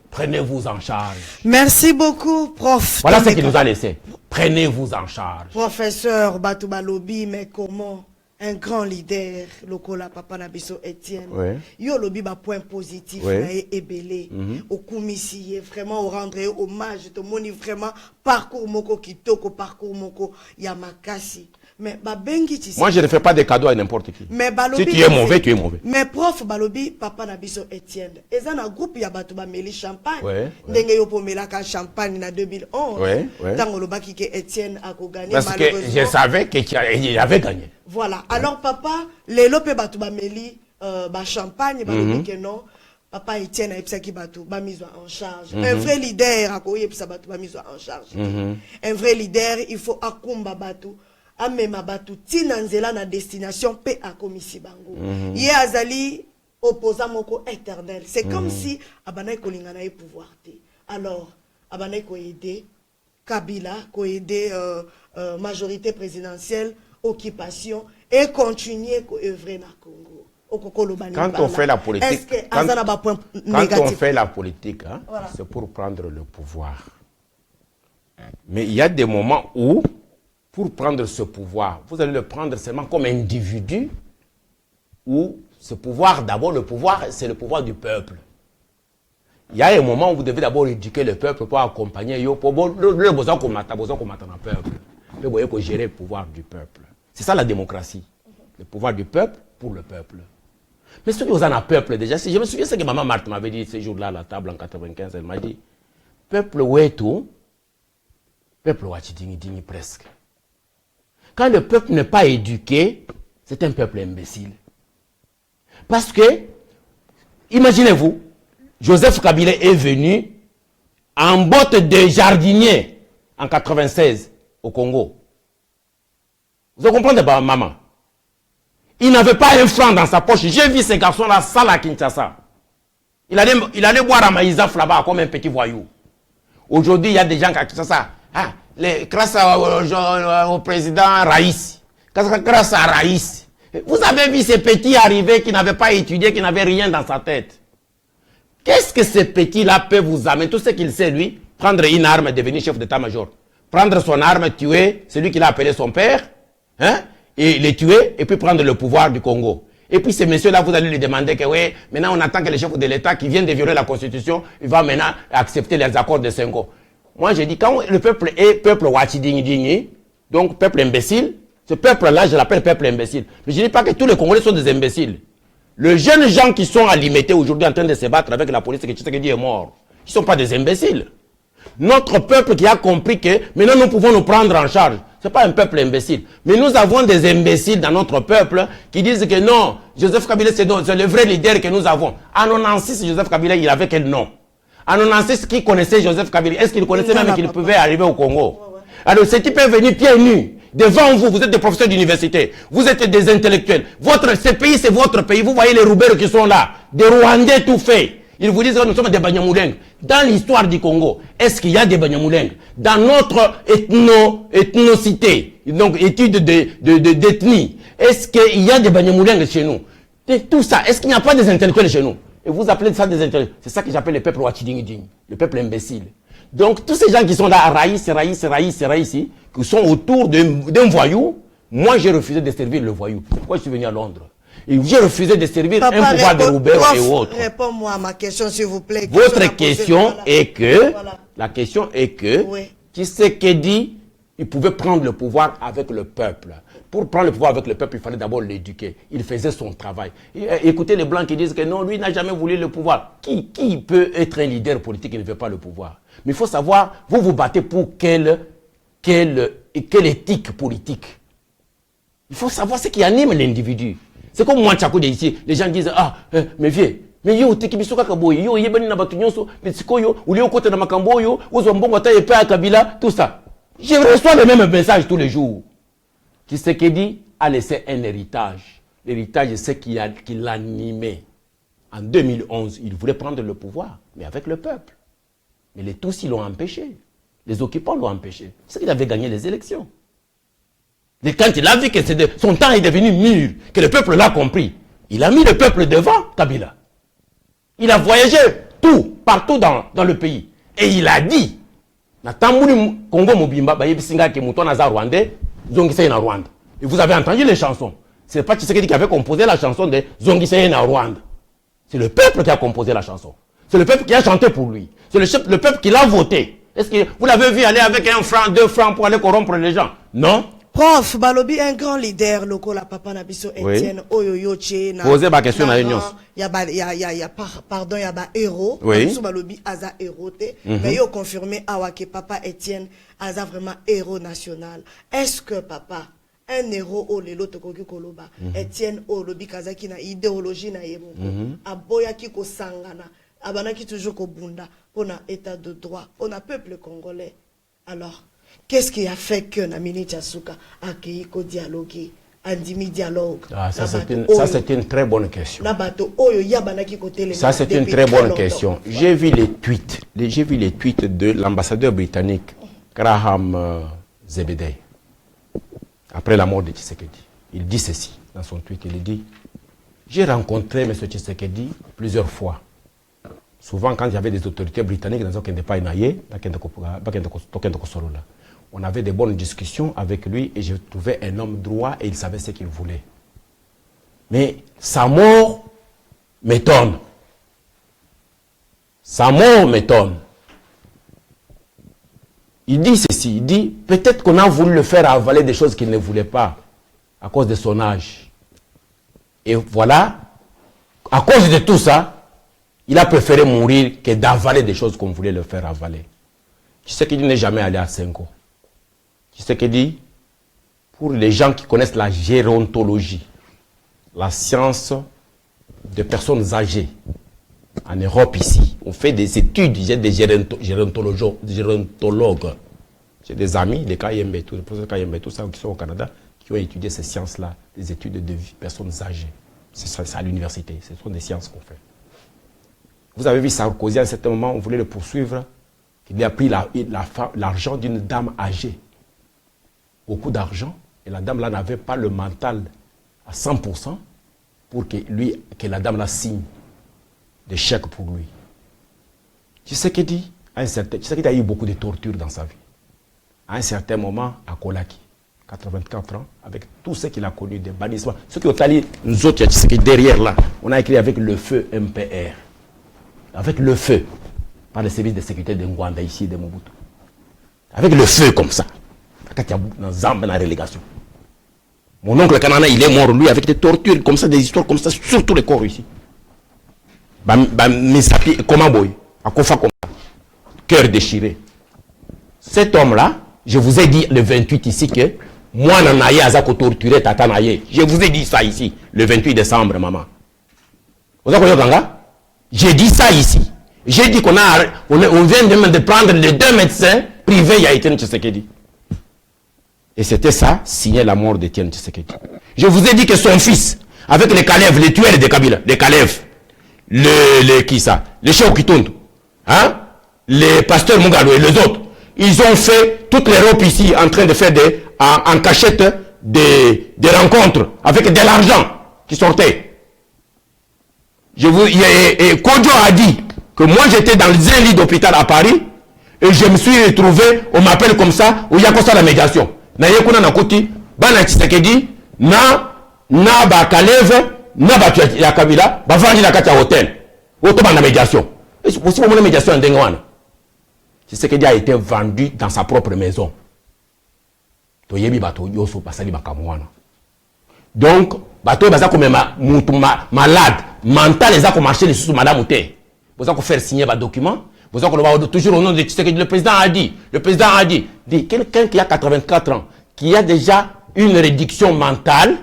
Prenez-vous en charge. Merci beaucoup, prof. Voilà ce qu'il nous a laissé. Prenez-vous en charge. Professeur Batouba Lobi, mais comment un grand leader, Lokola Papa Nabiso Etienne, ouais. Yo Lobi ba point positif, ouais. Et belé, au Koumisiye, vraiment au rendre hommage, te moni vraiment parcours moko kitoko, parcours moko Yamakasi. Mais Babengi Tisi. Moi je ne fais pas des cadeaux à n'importe qui. Mais Balobi, si tu es mauvais, tu es mauvais. Mais prof Balobi, Papa Nabiso Etienne, et ça un groupe Yabatouba Meli Champagne. Ouais. Ndenge yo pomelaka Champagne na 2011. Ouais. Tango Lobaki ke Etienne a gagné. Parce que je savais qu'il avait gagné. Voilà. Alors papa, les lopé Batouba Meli, Champagne, Balobi que non. Papa Etienne a epsaki Batou, ba mise en charge. Un vrai leader a koye pisa Batou ba mise en charge. Un vrai leader, il faut akumba Batou. Amema Batou tinanzela na destination pe akomisi bango. Ye azali opposant moko éternel. C'est comme si abana kolingana e pouvoir te. Alors abana ko aider Kabila, ko aider majorité présidentielle, occupation et continuer ko œuvrer na Congo. Quand on fait la politique, quand on fait la politique, hein, voilà. C'est pour prendre le pouvoir. Mais il y a des moments où, pour prendre ce pouvoir, vous allez le prendre seulement comme individu, ou ce pouvoir, d'abord le pouvoir, c'est le pouvoir du peuple. Il y a un moment où vous devez d'abord éduquer le peuple pour accompagner, pour le besoin qu'on attend dans le peuple. Vous voyez qu'il gérer le pouvoir du peuple. C'est ça la démocratie. Le pouvoir du peuple pour le peuple. Mais ceux qui ont un peuple déjà, je me souviens ce que maman Marthe m'avait dit ce jour-là à la table en 95, elle m'a dit, peuple ouetou, peuple ouachidini presque. Quand le peuple n'est pas éduqué, c'est un peuple imbécile. Parce que, imaginez-vous, Joseph Kabila est venu en botte de jardinier en 96 au Congo. Vous comprenez pas, maman? Il n'avait pas un franc dans sa poche. J'ai vu ces garçons-là, sale à Kinshasa. Il allait boire à Maïzaf là-bas comme un petit voyou. Aujourd'hui, il y a des gens à Kinshasa. Ah, grâce au président Raïs. Grâce à Raïs. Vous avez vu ces petits arrivés qui n'avaient pas étudié, qui n'avaient rien dans sa tête. Qu'est-ce que ces petits-là peuvent vous amener? Tout ce qu'il sait, lui, prendre une arme et devenir chef d'état-major. Prendre son arme, tuer celui qu'il a appelé son père, hein, et les tuer, et puis prendre le pouvoir du Congo. Et puis ces messieurs-là, vous allez lui demander que, oui, maintenant on attend que le chef de l'État qui vient de violer la Constitution, il va maintenant accepter les accords de Senghor. Moi, je dis, quand le peuple est peuple wachidini, donc peuple imbécile, ce peuple-là, je l'appelle peuple imbécile. Mais je ne dis pas que tous les Congolais sont des imbéciles. Les jeunes gens qui sont à Limité aujourd'hui en train de se battre avec la police, que Tshisekedi est mort, ils ne sont pas des imbéciles. Notre peuple qui a compris que maintenant nous pouvons nous prendre en charge. Ce n'est pas un peuple imbécile. Mais nous avons des imbéciles dans notre peuple qui disent que non, Joseph Kabila c'est le vrai leader que nous avons. En 96, Joseph Kabila, il avait quel nom? En 96, qui connaissait Joseph Kabila? Est-ce qu'il connaissait même qu'il pouvait arriver au Congo? Alors ce type est venu pieds nus. Devant vous, vous êtes des professeurs d'université. Vous êtes des intellectuels. Ce pays, c'est votre pays. Vous voyez les Roubaix qui sont là. Des Rwandais tout faits. Ils vous disent que nous sommes des Banyamuleng. Dans l'histoire du Congo, est-ce qu'il y a des Banyamuleng? Dans notre ethnicité, donc étude d'ethnie, est-ce qu'il y a des Banyamuleng chez nous? Tout ça, est-ce qu'il n'y a pas des intellectuels chez nous? Et vous appelez ça des intellectuels. C'est ça que j'appelle le peuple Wachidingiding, le peuple imbécile. Donc tous ces gens qui sont là à Raïs, qui sont autour d'un voyou, moi j'ai refusé de servir le voyou. Pourquoi je suis venu à Londres? Et j'ai refusé de servir un pouvoir de Roubaix et autres. Réponds-moi à ma question, s'il vous plaît. Votre question est que, la question est que, Tshisekedi Il pouvait prendre le pouvoir avec le peuple. Pour prendre le pouvoir avec le peuple, il fallait d'abord l'éduquer. Il faisait son travail. Écoutez les Blancs qui disent que non, lui n'a jamais voulu le pouvoir. Qui peut être un leader politique qui ne veut pas le pouvoir? Mais il faut savoir, vous vous battez pour quelle éthique politique? Il faut savoir ce qui anime l'individu. C'est comme moi, Tchako, ici, les gens disent, ah, mais vieux, mais yo, t'es qui bisoka kaboy, yo, yébani na batunyonso, mais tsikoyo, ou liyo kote na makamboyo, ou zombongo ta yepe à Kabila, tout ça. Je reçois le même message tous les jours. Tshisekedi a laissé un héritage. L'héritage, c'est qui l'animait. En 2011, il voulait prendre le pouvoir, mais avec le peuple. Mais les Tutsis l'ont empêché. Les occupants l'ont empêché. C'est qu'il avait gagné les élections. Et quand il a vu que son temps est devenu mûr, que le peuple l'a compris, il a mis le peuple devant Kabila. Il a voyagé partout dans le pays. Et il a dit, Congo Mobimba, Rwandais, Zongisei na Rwanda. Et vous avez entendu les chansons. Ce n'est pas Tshisekedi qui avait composé la chanson de Zongisei na Rwanda. C'est le peuple qui a composé la chanson. C'est le peuple qui a chanté pour lui. C'est le peuple qui l'a voté. Est-ce que vous l'avez vu aller avec 1 franc, 2 francs pour aller corrompre les gens? Non. Prof, Balobi, un grand leader local, la papa Nabiso Etienne, Oyoyoche, posez ma question à l'Union. Il y a ba héros. Oui. Balobi, Aza héros, mais yo confirmé que papa Etienne, Aza vraiment héros national. Est-ce que papa, un héros au lelo tokoki koloba, Etienne o lobi kazaki na idéologie na yemoko, aboya ki ko sangana, abanaki toujours ko bunda, pour un état de droit, on a peuple congolais. Alors, qu'est-ce qui a fait que Namini Tchasuka a accueilli le dialogue, Andimi dialogue? Ça, c'est une très bonne question. Ça, c'est une très bonne question. J'ai vu les tweets. De l'ambassadeur britannique, Graham Zebedee, après la mort de Tshisekedi. Il dit ceci dans son tweet. Il dit, j'ai rencontré M. Tshisekedi plusieurs fois. Souvent, quand il y avait des autorités britanniques, on avait des bonnes discussions avec lui et je trouvais un homme droit et il savait ce qu'il voulait. Mais sa mort m'étonne. Sa mort m'étonne. Il dit ceci, il dit, peut-être qu'on a voulu le faire avaler des choses qu'il ne voulait pas à cause de son âge. Et voilà, à cause de tout ça, il a préféré mourir que d'avaler des choses qu'on voulait le faire avaler. Tshisekedi n'est jamais allé à Senko. Tshisekedi, pour les gens qui connaissent la gérontologie, la science des personnes âgées, en Europe ici, on fait des études, j'ai des gérontologues. J'ai des amis, les KMB, tous les professeurs KMB, tous ceux qui sont au Canada, qui ont étudié ces sciences-là, des études de vie, personnes âgées. C'est à l'université, ce sont des sciences qu'on fait. Vous avez vu Sarkozy, à un certain moment, on voulait le poursuivre. Il a pris l'argent d'une dame âgée. Beaucoup d'argent. Et la dame là n'avait pas le mental à 100% pour que la dame là signe des chèques pour lui. Tshisekedi a eu beaucoup de tortures dans sa vie. À un certain moment, à Kolaki, 84 ans, avec tout ce qu'il a connu, des bannissements. Ceux qui ont allé, nous autres, Tshisekedi derrière là, on a écrit avec le feu MPR. Avec le feu, par le service de sécurité de Ngwanda ici, de Mobutu. Avec le feu comme ça. Dans Zambie, dans la relégation. Mon oncle Kanana, il est mort, lui, avec des tortures comme ça, des histoires comme ça, sur tous les corps ici. Misapi, Komaboy, à Kofa comme ça. Cœur déchiré. Cet homme-là, je vous ai dit le 28 ici que moi, Nanaye, Azako torturé, Tata Naye. Je vous ai dit ça ici, le 28 décembre, maman. Vous avez compris? J'ai dit ça ici. J'ai dit qu'on vient de prendre les 2 médecins privés, il y a Etienne Tshisekedi. Et c'était ça, signé la mort d'Etienne Tshisekedi. Je vous ai dit que son fils, avec les Kalev, les tueurs de Kabila, les Kalev, qui ça, les Cheikh Kitundu, hein, les pasteurs Mungalo et les autres, ils ont fait toute l'Europe ici en train de faire en cachette des rencontres avec de l'argent qui sortait. Et Kodjo a dit que moi j'étais dans un lit d'hôpital à Paris et je me suis retrouvé, on m'appelle comme ça, où il y a comme ça la médiation. Na yekuna na kuti, bana Tshisekedi, na ba Kalev, na ba ya Kabila, ba vandi na kati ya hôtel. Oto ba na médiation. Et c'est possible la médiation en Dengawana. Tshisekedi a été vendu dans sa propre maison. toyebi bato yoso basali bakamwana. Donc bato baza comme malade mental les a comme marcher sous madame Outé. Vous avez faire signer un document. Vous avez toujours au nom de ce que le président a dit. Le président a dit quelqu'un qui a 84 ans, qui a déjà une réduction mentale,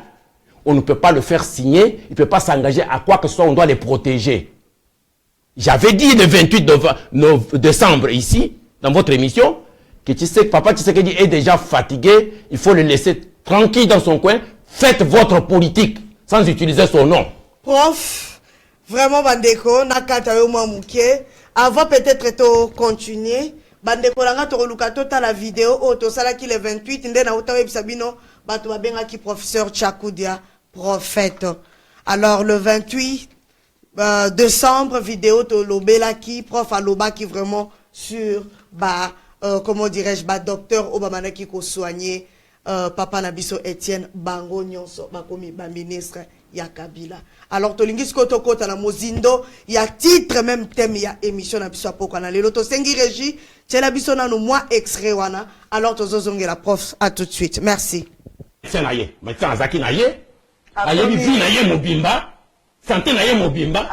on ne peut pas le faire signer, il ne peut pas s'engager à quoi que ce soit, on doit les protéger. J'avais dit le 28 décembre ici, dans votre émission, que Papa Tshisekedi est déjà fatigué, il faut le laisser tranquille dans son coin, faites votre politique, sans utiliser son nom. Prof, vraiment Bandeko, nakata yo mouké, avant peut-être de continuer, Bandeko langa to luka tota la vidéo, to sala ki le 28, ndena ota web sabino, bato babenga ki professeur Tchakoudia, prophète. Alors le 28 décembre, vidéo to lobela ki, prof aloba qui vraiment sur, comment dirais-je, docteur Obama qui ko soigner, Papa Nabiso Etienne Bango Nyonso, bakomi ministre ya Kabila. Alors tolingis koto kota na mozindo, ya titre même thème ya émission na biso apoko na lelo to sengi régie, tela biso na no moi extrait wana. Alors tozozonge la prof, à tout de suite. Merci. C'est naie, maintenant azaki naie. Ayebi vi naie mobimba. Santé naie mobimba.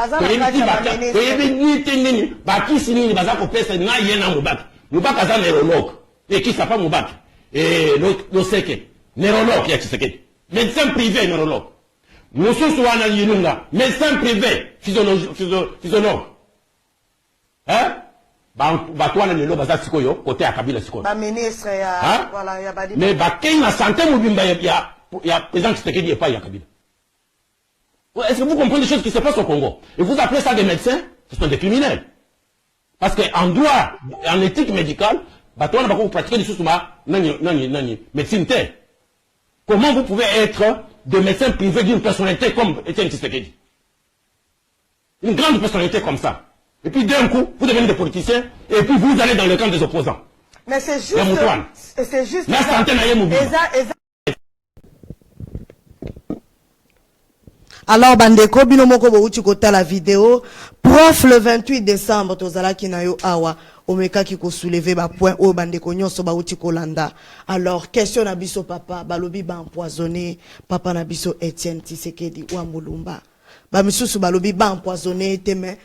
Toyebi ni tenini, bakisi nini bazako pesa na ye na mobaki. Mobaki aza neurologue. Et qui ça pas mobaki? Et le seke, neurologue ya Tshisekedi. Médecin privé neurologue. Mosusu wana yinunga, médecin privé, physiologue. Hein? Batouana lelo baza sikoyo, côté à Kabila sikoyo. Ministre ya, voilà, ya badi. Mais bakei na santé mobimba ya président Tshisekedi et pas ya Kabila. Est-ce que vous comprenez les choses qui se passent au Congo? Et vous appelez ça des médecins? Ce sont des criminels. Parce qu'en droit, en éthique médicale, batouana bako pratiquer des choses nani, médecine terre. Comment vous pouvez être de médecin privé d'une personnalité comme Etienne Tshisekedi? Une grande personnalité comme ça. Et puis d'un coup, vous devenez des politiciens, et puis vous allez dans le camp des opposants. Mais c'est juste... C'est juste... Alors, Bandeko, binomoko bouti kota la vidéo. Prof, le 28 décembre, tozala kinayo awa. Omeka ki ko soulever ba point o Bandeko nyonso ba uti kolanda. Alors, question na biso papa, balobi ba empoisonné, papa na biso Etienne Tshisekedi wa Mulumba. Ba misusu balobi ba empoisonné teme.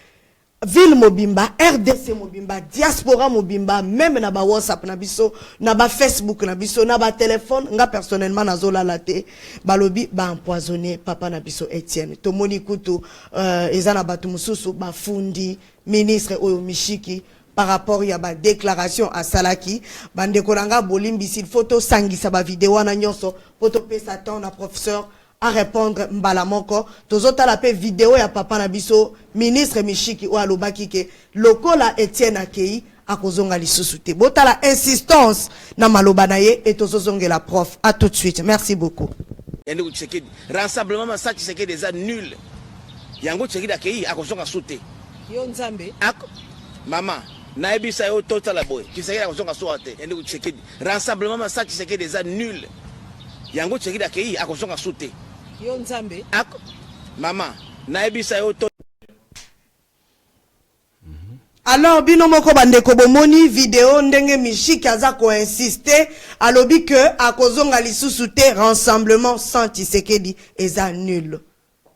Ville Mobimba, RDC Mobimba, diaspora Mobimba, même na ba WhatsApp na biso, na ba Facebook na biso, na ba téléphone, nga personnellement na zola laté, balobi ba empoisonné papa na biso Etienne. Tomoni kutu ezana batu mususu ba fundi ministre oyo Mishiki par rapport ya ba déclaration à Salaki, bande kolanga bolimbisi photo sangisa ba vidéo na nyonso, photo pesa ton na professeur à répondre mbalamoko tozota la paix vidéo ya papa na biso ministre Mishiki ou alobaki ke lokola Etienne Akei akozonga lisusu te bota la insistance na maloba na ye et tozozonge la prof. À tout de suite, merci beaucoup. Yango Tshisekedi rassemblement ça Tshisekedi déjà nul yango Tshisekedi Akei akozonga sute Yo Nzambe maman na ebisa yo tota la boy Tshisekedi akozonga soate yango Tshisekedi rassemblement ça Tshisekedi déjà nul yango Tshisekedi Akei akozonga sute Yo Nzambe maman na ebisa yo to. Alors binomoko bandeko bomoni vidéo ndenge Mishiki aza ko insister alobi que akozonga lisusu te rassemblement sans Tshisekedi eza nul.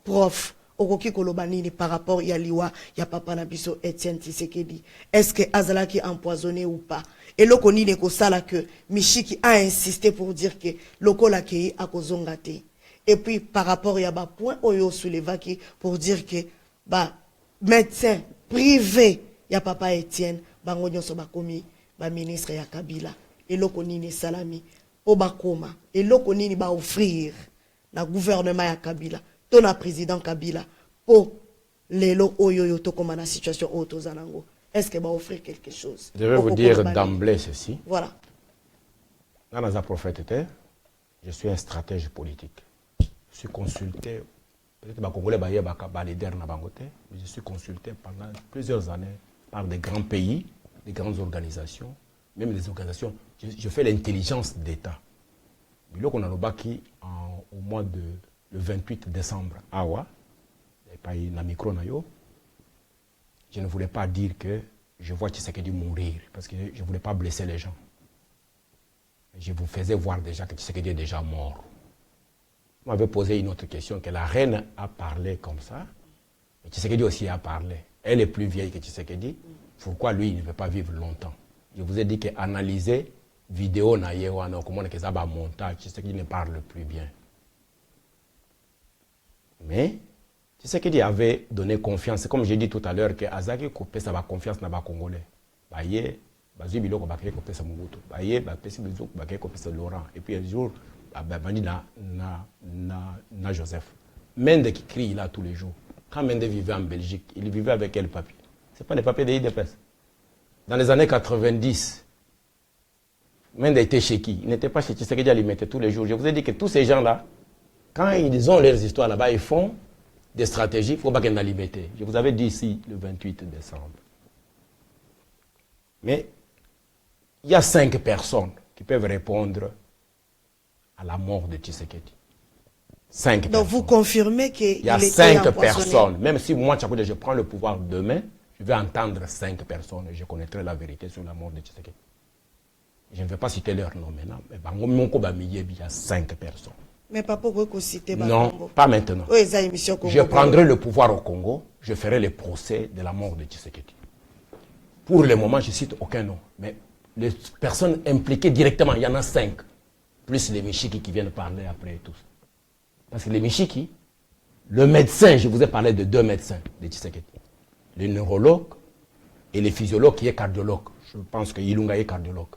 Prof okoki koloba nini par rapport ya liwa ya papa na biso Etienne Tshisekedi? Est-ce que azalaki empoisonné ou pas? Et loko nini ko sala que Mishiki a insisté pour dire que lokola kei akozonga te. Et puis par rapport ya ba point oyo soulevaki pour dire que ba médecin privé ya papa Etienne bango nyonso bakomi ba ministre ya Kabila. Et loko nini salami o bakoma et loko nini ba offrir na gouvernement ya Kabila to na président Kabila po lelo oyo yo to koma na situation oyo zanango. Est-ce que va offrir quelque chose? Je vais vous dire d'emblée ceci. Voilà. Dans la prophète, je suis un stratège politique. Je suis consulté, peut-être que les Congolais je suis consulté pendant plusieurs années par des grands pays, des grandes organisations, même des organisations. Je fais l'intelligence d'État. Le qu'on a au mois de le 28 décembre, Awa, pays na micro nayo. Je ne voulais pas dire que je vois Tshisekedi mourir, parce que je ne voulais pas blesser les gens. je vous faisais voir déjà que Tshisekedi est déjà mort. Vous m'avez posé une autre question, que la reine a parlé comme ça, et Tshisekedi aussi a parlé. Elle est plus vieille que Tshisekedi. Pourquoi lui, il ne veut pas vivre longtemps? Je vous ai dit qu'analyser vidéo na yewana comment que ça va montage, Tshisekedi ne parle plus bien. Mais Tshisekedi avait donné confiance, comme j'ai dit tout à l'heure, que Azaki coupé sa confiance dans les Congolais. Baye, bazu biloko bakay coupé sa Mobutu. Baye, bapesi bizou bakay coupé sa Laurent. Et puis un jour, bandi na Joseph. Mende qui crie là tous les jours. Quand Mende vivait en Belgique, il vivait avec quel papier? Ce n'est pas les papiers de l'IDPS. Dans les années 90, Mende était chez qui? Il n'était pas chez Tshisekedi, il mettait tous les jours. Je vous ai dit que tous ces gens-là, quand ils ont leurs histoires là-bas, ils font des stratégies, il faut pas qu'ils la liberté. Je vous avais dit ici le 28 décembre. Mais il y a 5 personnes qui peuvent répondre à la mort de Tshisekedi. 5 personnes. Donc vous confirmez qu'il y a 5 personnes. Même si moi, je prends le pouvoir demain, je vais entendre 5 personnes et je connaîtrai la vérité sur la mort de Tshisekedi. Je ne vais pas citer leur nom maintenant, mais il y a 5 personnes. Mais pas pourquoi vous citez non, Congo. Pas maintenant. Oui, je prendrai le pouvoir au Congo, je ferai le procès de la mort de Tshisekedi. Pour le moment, je ne cite aucun nom. Mais les personnes impliquées directement, il y en a 5. Plus les Michiki qui viennent parler après tous. Parce que les Michiki, le médecin, je vous ai parlé de 2 médecins de Tshisekedi. Le neurologue et le physiologue qui est cardiologue. Je pense que Ilunga est cardiologue.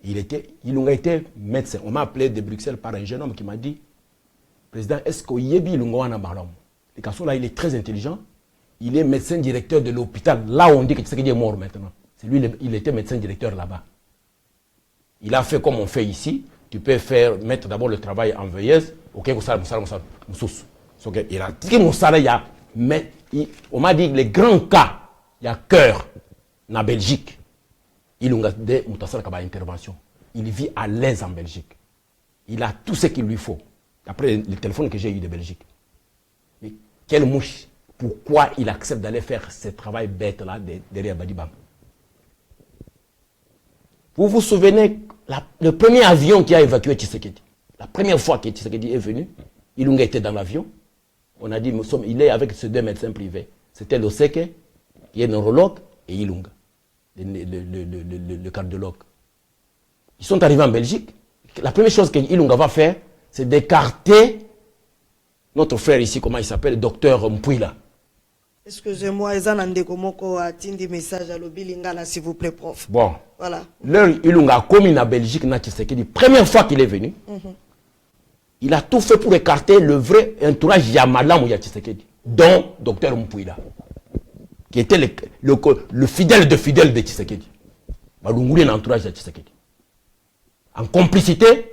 Ilunga était médecin. On m'a appelé de Bruxelles par un jeune homme qui m'a dit, Président, est-ce que Yebi Ilunga wana balom? Le garçon là, il est très intelligent. Il est médecin directeur de l'hôpital. Là où on dit que Tshisekedi est mort maintenant. C'est lui, il était médecin directeur là-bas. Il a fait comme on fait ici. Tu peux mettre d'abord le travail en veilleuse. Ok, il a dit mais on m'a dit les grands cas, il y a cœur en Belgique. Il a une intervention. Il vit à l'aise en Belgique. Il a tout ce qu'il lui faut. Après le téléphone que j'ai eu de Belgique. Mais quelle mouche. Pourquoi il accepte d'aller faire ce travail bête-là derrière Badibam? Vous vous souvenez, le premier avion qui a évacué Tshisekedi, la première fois que Tshisekedi est venu, Ilunga était dans l'avion. On a dit, il est avec ces 2 médecins privés. C'était Loseke, qui est neurologue, et Ilunga, le cardiologue. Ils sont arrivés en Belgique. La première chose que Ilunga va faire, c'est d'écarter notre frère ici, comment il s'appelle, le docteur Mpouila. Excusez-moi, Ezanandeko Moko a des messages à l'Obilingana, s'il vous plaît, prof. Bon. Voilà. Leur Ilunga a commis en Belgique, première fois qu'il est venu, il a tout fait pour écarter le vrai entourage Yamalam Tshisekedi, dont docteur Mpouila, qui était le fidèle de Tshisekedi. Malunguli l'entourage de Tshisekedi. En complicité,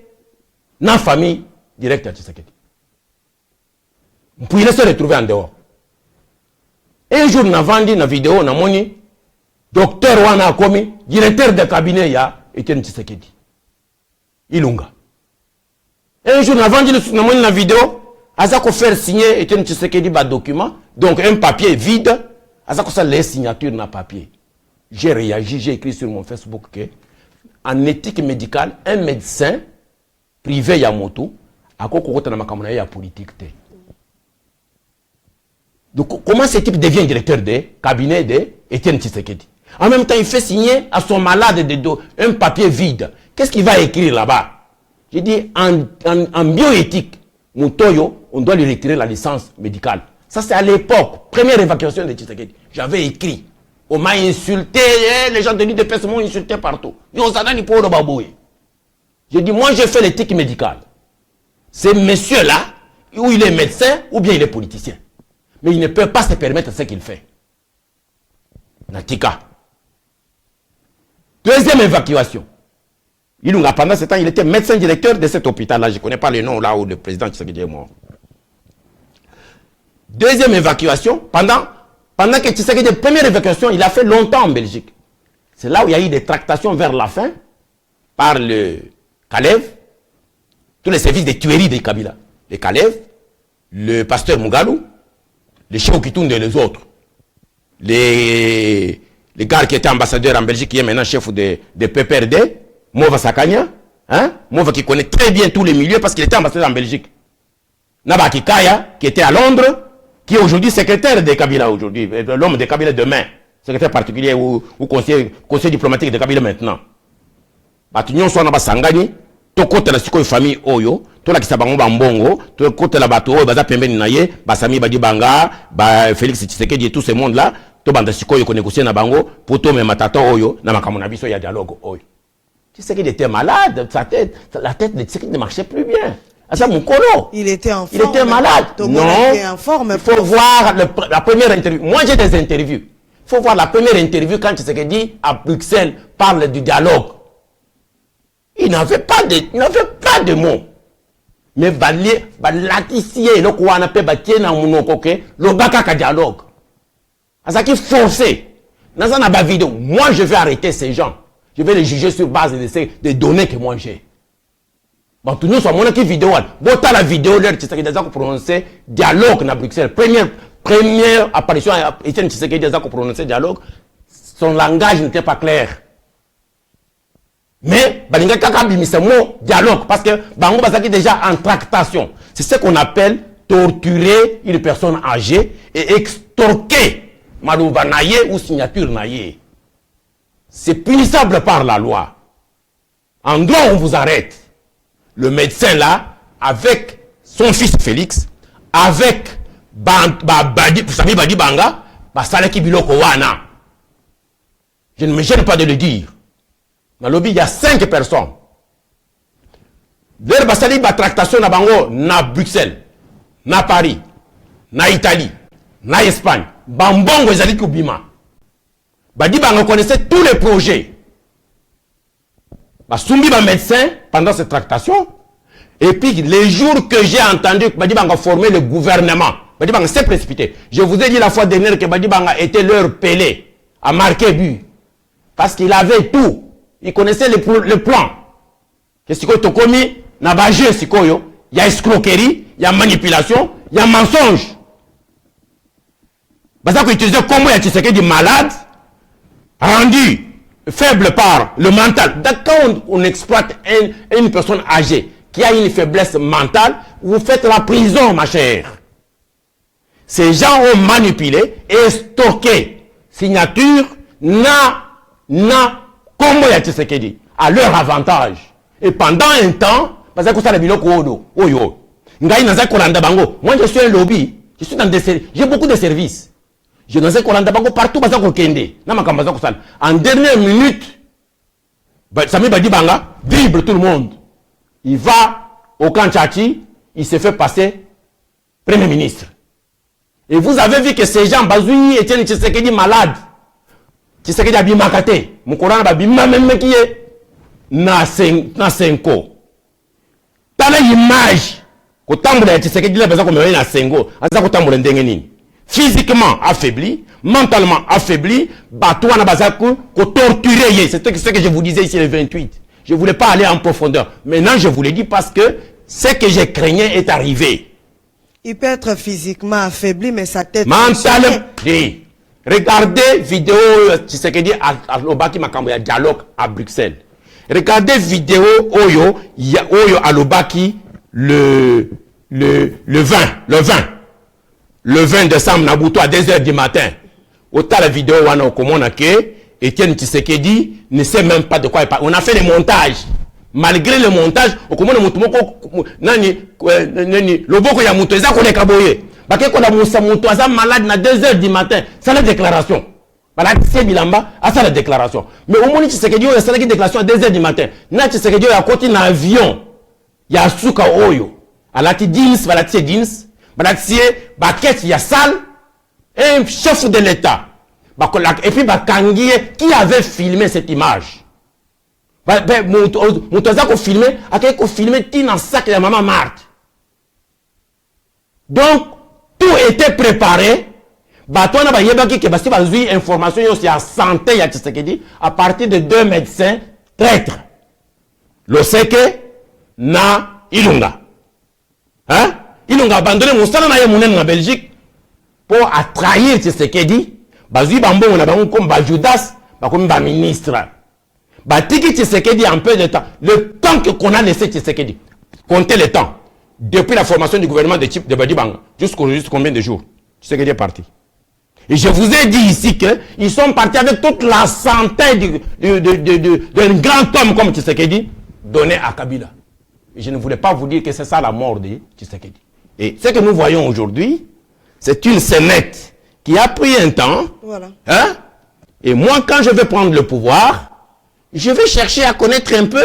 dans la famille directe de Tshisekedi. Mpouila se retrouvé en dehors. Un jour, on a vendu une vidéo, on a moni, docteur Wana Akomi, directeur de cabinet, il y a Etienne Tshisekedi. Ilunga. Un jour, on a vendu une vidéo, Azako faire signer Etienne Tshisekedi par document, donc un papier vide, Azako ça les signatures dans papier. J'ai réagi, j'ai écrit sur mon Facebook que, en éthique médicale, un médecin privé Yamoto, a quoi na makamona ya politique te. Donc, comment ce type devient directeur de cabinet d'Etienne Tshisekedi? En même temps, il fait signer à son malade de dos un papier vide. Qu'est-ce qu'il va écrire là-bas? J'ai dit, en bioéthique, Moutoyo, on doit lui retirer la licence médicale. Ça, c'est à l'époque, première évacuation de Tshisekedi. J'avais écrit. On m'a insulté, les gens de l'UDPS m'ont insulté partout. J'ai dit, moi, j'ai fait l'éthique médicale. Ce monsieur-là, ou il est médecin, ou bien il est politicien. Mais il ne peut pas se permettre ce qu'il fait. Natika. Deuxième évacuation. Pendant ce temps, il était médecin directeur de cet hôpital-là. Je ne connais pas le nom là où le président Tshisekedi est mort. Deuxième évacuation. Pendant que Tshisekedi, première évacuation, il a fait longtemps en Belgique. C'est là où il y a eu des tractations vers la fin par le Kalev, tous les services de tuerie de Kabila. Le Kalev, le pasteur Mugalou, les Cheikh Kitunde et les autres. Les gars qui étaient ambassadeurs en Belgique, qui est maintenant chef de PPRD, Mova Sakanya, Hein? Moi qui connais très bien tous les milieux parce qu'il était ambassadeur en Belgique. Naba Kikaya, qui était à Londres, qui est aujourd'hui secrétaire de Kabila aujourd'hui, l'homme de Kabila demain, secrétaire particulier ou conseiller diplomatique de Kabila maintenant. Batunion soit na basangani, to kote la sikoy famille oyo, to la kisabango bambongo, to kote la bato oyo baza pembeni na ye, basami badi banga, ba Félix Tshisekedi et tout ce monde là, to banda sikoy ko négocier na bango pour to me matata oyo na makambo na biso ya dialogue oyo. Tshisekedi était malade, la tête de Tshisekedi ne marchait plus bien. Il était en forme. Il était malade. Non. En forme. Il faut voir la première interview. Moi, j'ai des interviews. Il faut voir la première interview quand Tshisekedi à Bruxelles parle du dialogue. Il n'avait pas de mots. Mais l'aticier, le quoi on appelle na monokoke, le baka dialogue. Ça qui forcé. Dans une vidéo, moi je vais arrêter ces gens. Je vais les juger sur base des données que moi j'ai. Bon, tout nous sommes mon équipe vidéo. Bon, la vidéo, l'air Tshisekedi a prononcé dialogue na Bruxelles. Première apparition à Etienne Tshisekedi a prononcé dialogue. Son langage n'était pas clair. Mais, balinga kaka bimisa mot dialogue parce que bango bazaki déjà en tractation. C'est ce qu'on appelle torturer une personne âgée et extorquer malouba naye ou signature naye. C'est punissable par la loi. En droit, on vous arrête. Le médecin là, avec son fils Félix, avec Sami Badi Banga, Salaki Biloko Wana. Je ne me gêne pas de le dire. Dans le lobby, il y a 5 personnes. Leur basali ba tractation na bango na Bruxelles, na Paris, na Italie, na Espagne. Bambongo ezali kubima. Badi Banga connaissait tous les projets. Basumbi ba médecin pendant cette tractation. Et puis les jours que j'ai entendu que Badi Banga formait le gouvernement, Badi Banga s'est précipité. Je vous ai dit la fois dernière que Badi Banga était leur Pelé à marquer but. Parce qu'il avait tout. Il connaissait le plan. Qu'est-ce que tu as commis? Na bajé sikoyo, il y a escroquerie, il y a manipulation, il y a mensonge. Parce qu'on utilisait comment il y a Tshisekedi malade, rendu faible par le mental. Quand on exploite une personne âgée qui a une faiblesse mentale, vous faites la prison, ma chère. Ces gens ont manipulé et stocké signature comment il y a Tshisekedi à leur avantage. Et pendant un temps, parce que ça le biloko odo, oyo. Ngai naza kolanda bango. Moi je suis un lobby, je suis dans des services, j'ai beaucoup de services. Je naza kolanda bango partout baza ko kende. Na makamba za kosala. En dernière minute, Sami Badi Banga dribble tout le monde. Il va au Kanchati, il se fait passer Premier ministre. Et vous avez vu que ces gens, Bazoui, Etienne Tshisekedi malade. Tshisekedi a bimakate. Moukorana ba bima même qui est na senko. Tala image. Ko tambola Tshisekedi la baza ko mena na sengo. Aza ko tambola ndenge nini. Physiquement affaibli, mentalement affaibli, batouana na baza ko torturer. C'est ce que je vous disais ici le 28. Je ne voulais pas aller en profondeur. Maintenant, je vous l'ai dit parce que ce que je craignais est arrivé. Il peut être physiquement affaibli, mais sa tête... Mentalement. Regardez vidéo Tshisekedi à Lobaki Makambo, dialogue à Bruxelles. Regardez vidéo Oyo à Lobaki le 20 décembre Nabuto à 2h du matin. Autant la vidéo wana okomona ke Etienne Tshisekedi ne sait même pas de quoi il parle. On a fait le montage. Malgré le montage, okomona mutu moko nani loboko ya mutu eza koleka boye. Bake ko na musa mutu aza malade na 2h du matin. C'est la déclaration. Bala tse bilamba a ça la déclaration. Mais au moins Tshisekedi a ça la déclaration à 2h du matin. Na Tshisekedi a côté na avion. Ya suka oyo. Alati jeans, bala tse jeans, bala tse baquette ya salle. Un chef de l'État. Et puis Bakangie qui avait filmé cette image. Moutaza ko filmé, a ko filmé Tina sac de maman Marthe. Donc tout était préparé. Batona ba yebaki ke basi bazui information yo sur santé ya Tshisekedi à partir de 2 médecins traîtres. Loseke na Ilunga. Hein? Ilunga abandonné mosala na ye monene na Belgique pour trahir Tshisekedi. Bazui bambo na bango comme ba Judas, ba comme ba ministre. Batiki Tshisekedi un peu de temps. Le temps qu'on a laissé Tshisekedi. Comptez le temps. Depuis la formation du gouvernement de Badibanga, jusqu'au combien de jours Tshisekedi est parti. Et je vous ai dit ici qu'ils sont partis avec toute la santé d'un grand homme comme Tshisekedi donné à Kabila. Et je ne voulais pas vous dire que c'est ça la mort de Tshisekedi. Et ce que nous voyons aujourd'hui, c'est une scénette qui a pris un temps. Voilà. Hein? Et moi, quand je vais prendre le pouvoir, je vais chercher à connaître un peu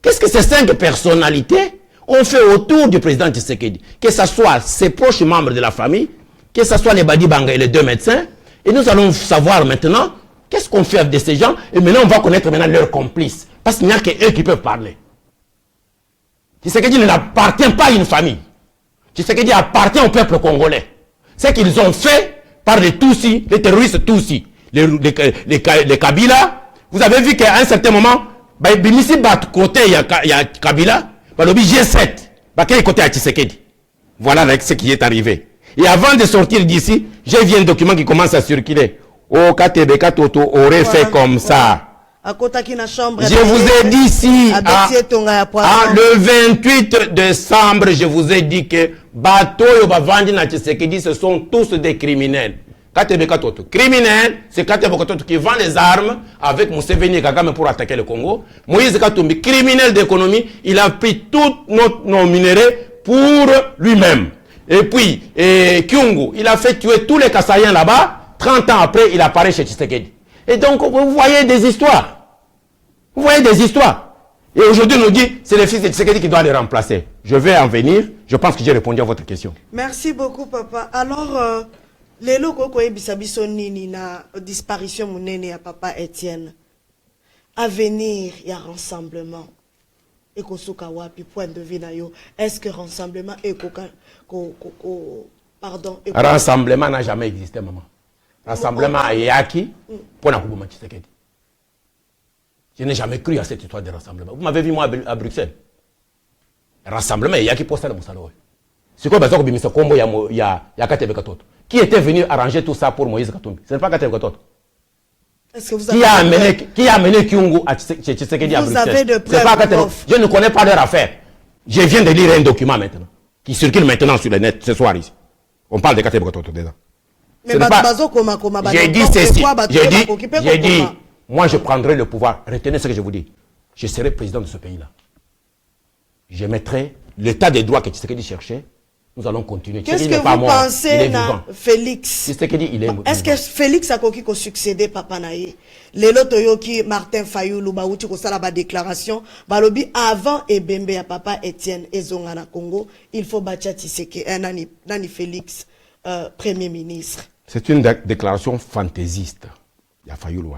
qu'est-ce que ces 5 personnalités ont fait autour du président Tshisekedi. Que ce soit ses proches membres de la famille, que ce soit les Badibanga et les 2 médecins. Et nous allons savoir maintenant qu'est-ce qu'on fait de ces gens. Et maintenant, on va connaître maintenant leurs complices. Parce qu'il n'y a qu'eux qui peuvent parler. Tshisekedi n'appartient pas à une famille. Tshisekedi appartient au peuple congolais. Ce qu'ils ont fait par les Tutsis, les terroristes Tutsis, les Kabila. Vous avez vu qu'à un certain moment, Bimisi bat côté il y a Kabila, Balobi G7, quel côté à Tshisekedi. Voilà ce qui est arrivé. Et avant de sortir d'ici, j'ai vu un document qui commence à circuler. Oh, KTBK Toto aurait fait comme ça. Je vous ai dit ici, le 28 décembre, je vous ai dit que Bato et Bavandi na Tshisekedi, ce sont tous des criminels. KTBK Toto. Criminel, c'est KTBK Toto qui vend les armes avec Museveni et Kagame pour attaquer le Congo. Moïse Katumbi, criminel d'économie, il a pris tous nos minéraux pour lui-même. Et puis, Kyungu, il a fait tuer tous les Kassaïens là-bas. 30 ans après, il apparaît chez Tshisekedi. Et donc, vous voyez des histoires. Vous voyez des histoires. Et aujourd'hui, on nous dit, c'est le fils de Tshisekedi qui doit les remplacer. Je vais en venir. Je pense que j'ai répondu à votre question. Merci beaucoup, papa. Alors, les locaux qui ont nini na disparition monene à papa Étienne. À venir, il y a rassemblement. Et kosukawa, puis point de vue na yo. Est-ce que rassemblement et pardon. Rassemblement n'a jamais existé, maman. Rassemblement à Yaki pour Nakubuma Tshisekedi. Je n'ai jamais cru à cette histoire de rassemblement. Vous m'avez vu moi à Bruxelles. Rassemblement et Yaki pour ça le Moussalo. C'est quoi Bazok Bimisa Kombo il y a KTBK Toto. Qui était venu arranger tout ça pour Moïse Katumbi? Ce n'est pas KTBK Toto. Qui a amené Kyungu à Tshisekedi à Bruxelles? Vous avez de preuves. Je ne connais pas leur affaire. Je viens de lire un document maintenant, qui circule maintenant sur le net ce soir ici. On parle de KTBK Toto déjà. J'ai dit ceci. J'ai dit, moi je prendrai le pouvoir. Retenez ce que je vous dis. Je serai président de ce pays-là. Je mettrai l'état des droits que Tshisekedi cherchait. Nous allons continuer. Qu'est-ce que vous pensez de Félix? Est-ce que Félix a succédé Papa Naye? Les Lotoyoki, Martin Fayoulou, Baouti, Kosala, ba déclaration, Balobi, avant Ebembe à Papa Étienne et Zongana Congo, il faut bâtir Tshisekedi, Nani Félix, Premier ministre. C'est une déclaration fantaisiste. Il y a Fayoulou.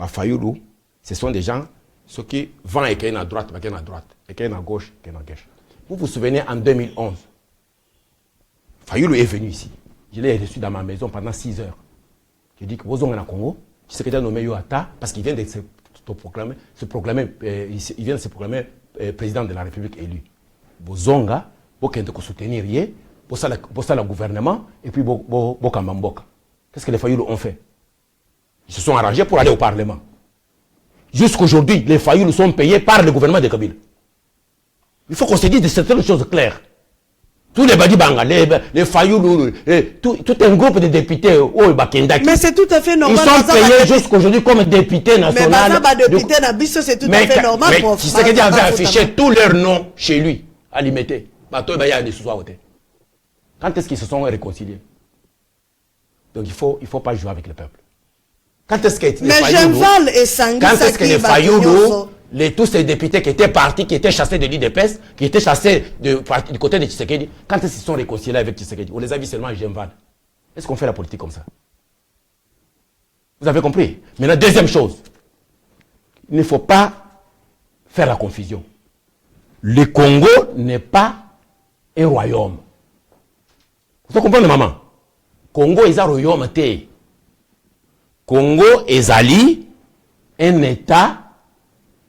Fayoulou, ce sont des gens, ceux qui vont et qui sont à droite, et qui sont à droite, et qui sont à gauche, et qui sont à gauche. Vous vous souvenez, en 2011, Fayoulou est venu ici. Je l'ai reçu dans ma maison pendant 6 heures. Je dis que vous êtes au Congo, Tshisekedi a nommé Yoata parce qu'il vient de se proclamer président de la République élu. Bozonga, vous avez soutenir pour ça le gouvernement et puis Bokamamboka. Qu'est-ce que les Fayoulou ont fait? Ils se sont arrangés pour aller au Parlement. Jusqu'aujourd'hui, les Fayoulou sont payés par le gouvernement de Kabila. Il faut qu'on se dise de certaines choses claires. Tous les Badibanga, les Fayoulou, tout un groupe de députés au Bakendaki. Mais c'est tout à fait normal. Ils sont payés jusqu'aujourd'hui comme députés nationaux. Mais c'est tout à fait normal. Mais Tshisekedi avait affiché tous leurs noms chez lui, à l'imiter. Quand est-ce qu'ils se sont réconciliés? Donc il faut pas jouer avec le peuple. Quand est-ce que les Fayoulou, tous ces députés qui étaient partis, qui étaient chassés de l'UDPS, qui étaient chassés du côté de Tshisekedi, quand est-ce qu'ils sont réconciliés avec Tshisekedi? On les a vus seulement à Genval. Est-ce qu'on fait la politique comme ça? Vous avez compris? Maintenant, deuxième chose, il ne faut pas faire la confusion. Le Congo n'est pas un royaume. Vous comprenez, maman? Congo est un royaume. Congo est un État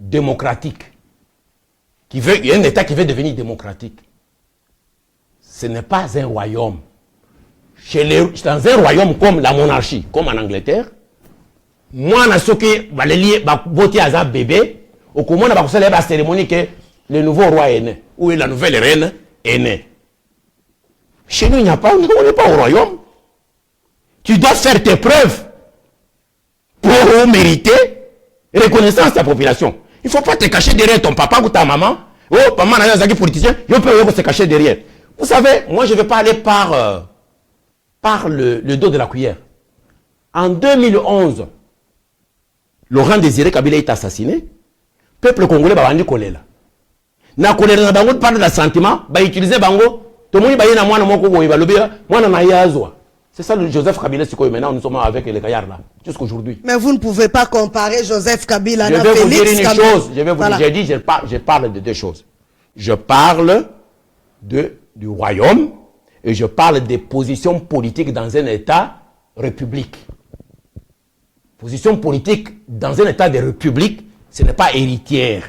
démocratique. Un État qui veut devenir démocratique. Ce n'est pas un royaume. Dans un royaume comme la monarchie, comme en Angleterre, Moi, na soki baleli ba boti aza bébé, au comment on a pas la cérémonie que le nouveau roi est né ou la nouvelle reine est née. Chez nous, il n'y a pas, on n'est pas au royaume. Tu dois faire tes preuves pour mériter reconnaissance de ta population. Il ne faut pas te cacher derrière ton papa ou ta maman. Oh, maman n'a pas politicien, il peut se cacher derrière. Vous savez, moi je ne vais pas aller par le dos de la cuillère. En 2011, Laurent Désiré Kabila est assassiné. Peuple congolais va venir coller là. Na colère na bango parle de sentiment, va utiliser bango. Tout le monde va y aller moi c'est ça le Joseph Kabila, maintenant nous sommes avec les Kayar là, jusqu'aujourd'hui. Mais vous ne pouvez pas comparer Joseph Kabila à Félix. Je vais vous dire une chose, voilà. je parle de deux choses. Je parle du royaume et je parle des positions politiques dans un État république. Position politique dans un État de république, ce n'est pas héritière.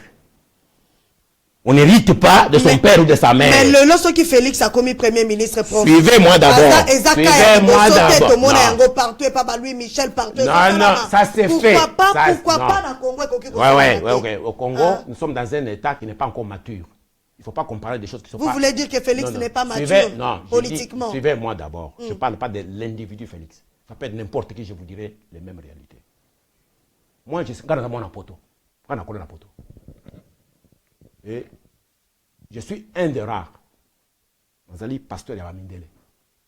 On n'hérite pas de son père ou de sa mère. Mais lorsque Félix a commis premier ministre, suivez-moi d'abord. Suivez-moi d'abord. Non, ça c'est fait. Pourquoi pas dans le Congo? Oui. Au Congo, nous sommes dans un État qui n'est pas encore mature. Il ne faut pas comparer des choses qui sont pas... Vous voulez dire que Félix n'est pas mature politiquement? Suivez-moi d'abord. Je ne parle pas de l'individu Félix. Ça peut être n'importe qui, je vous dirai les mêmes réalités. Moi, je suis dans mon poto. Et je suis un des rares. Nazali pasteur ya Bamindele.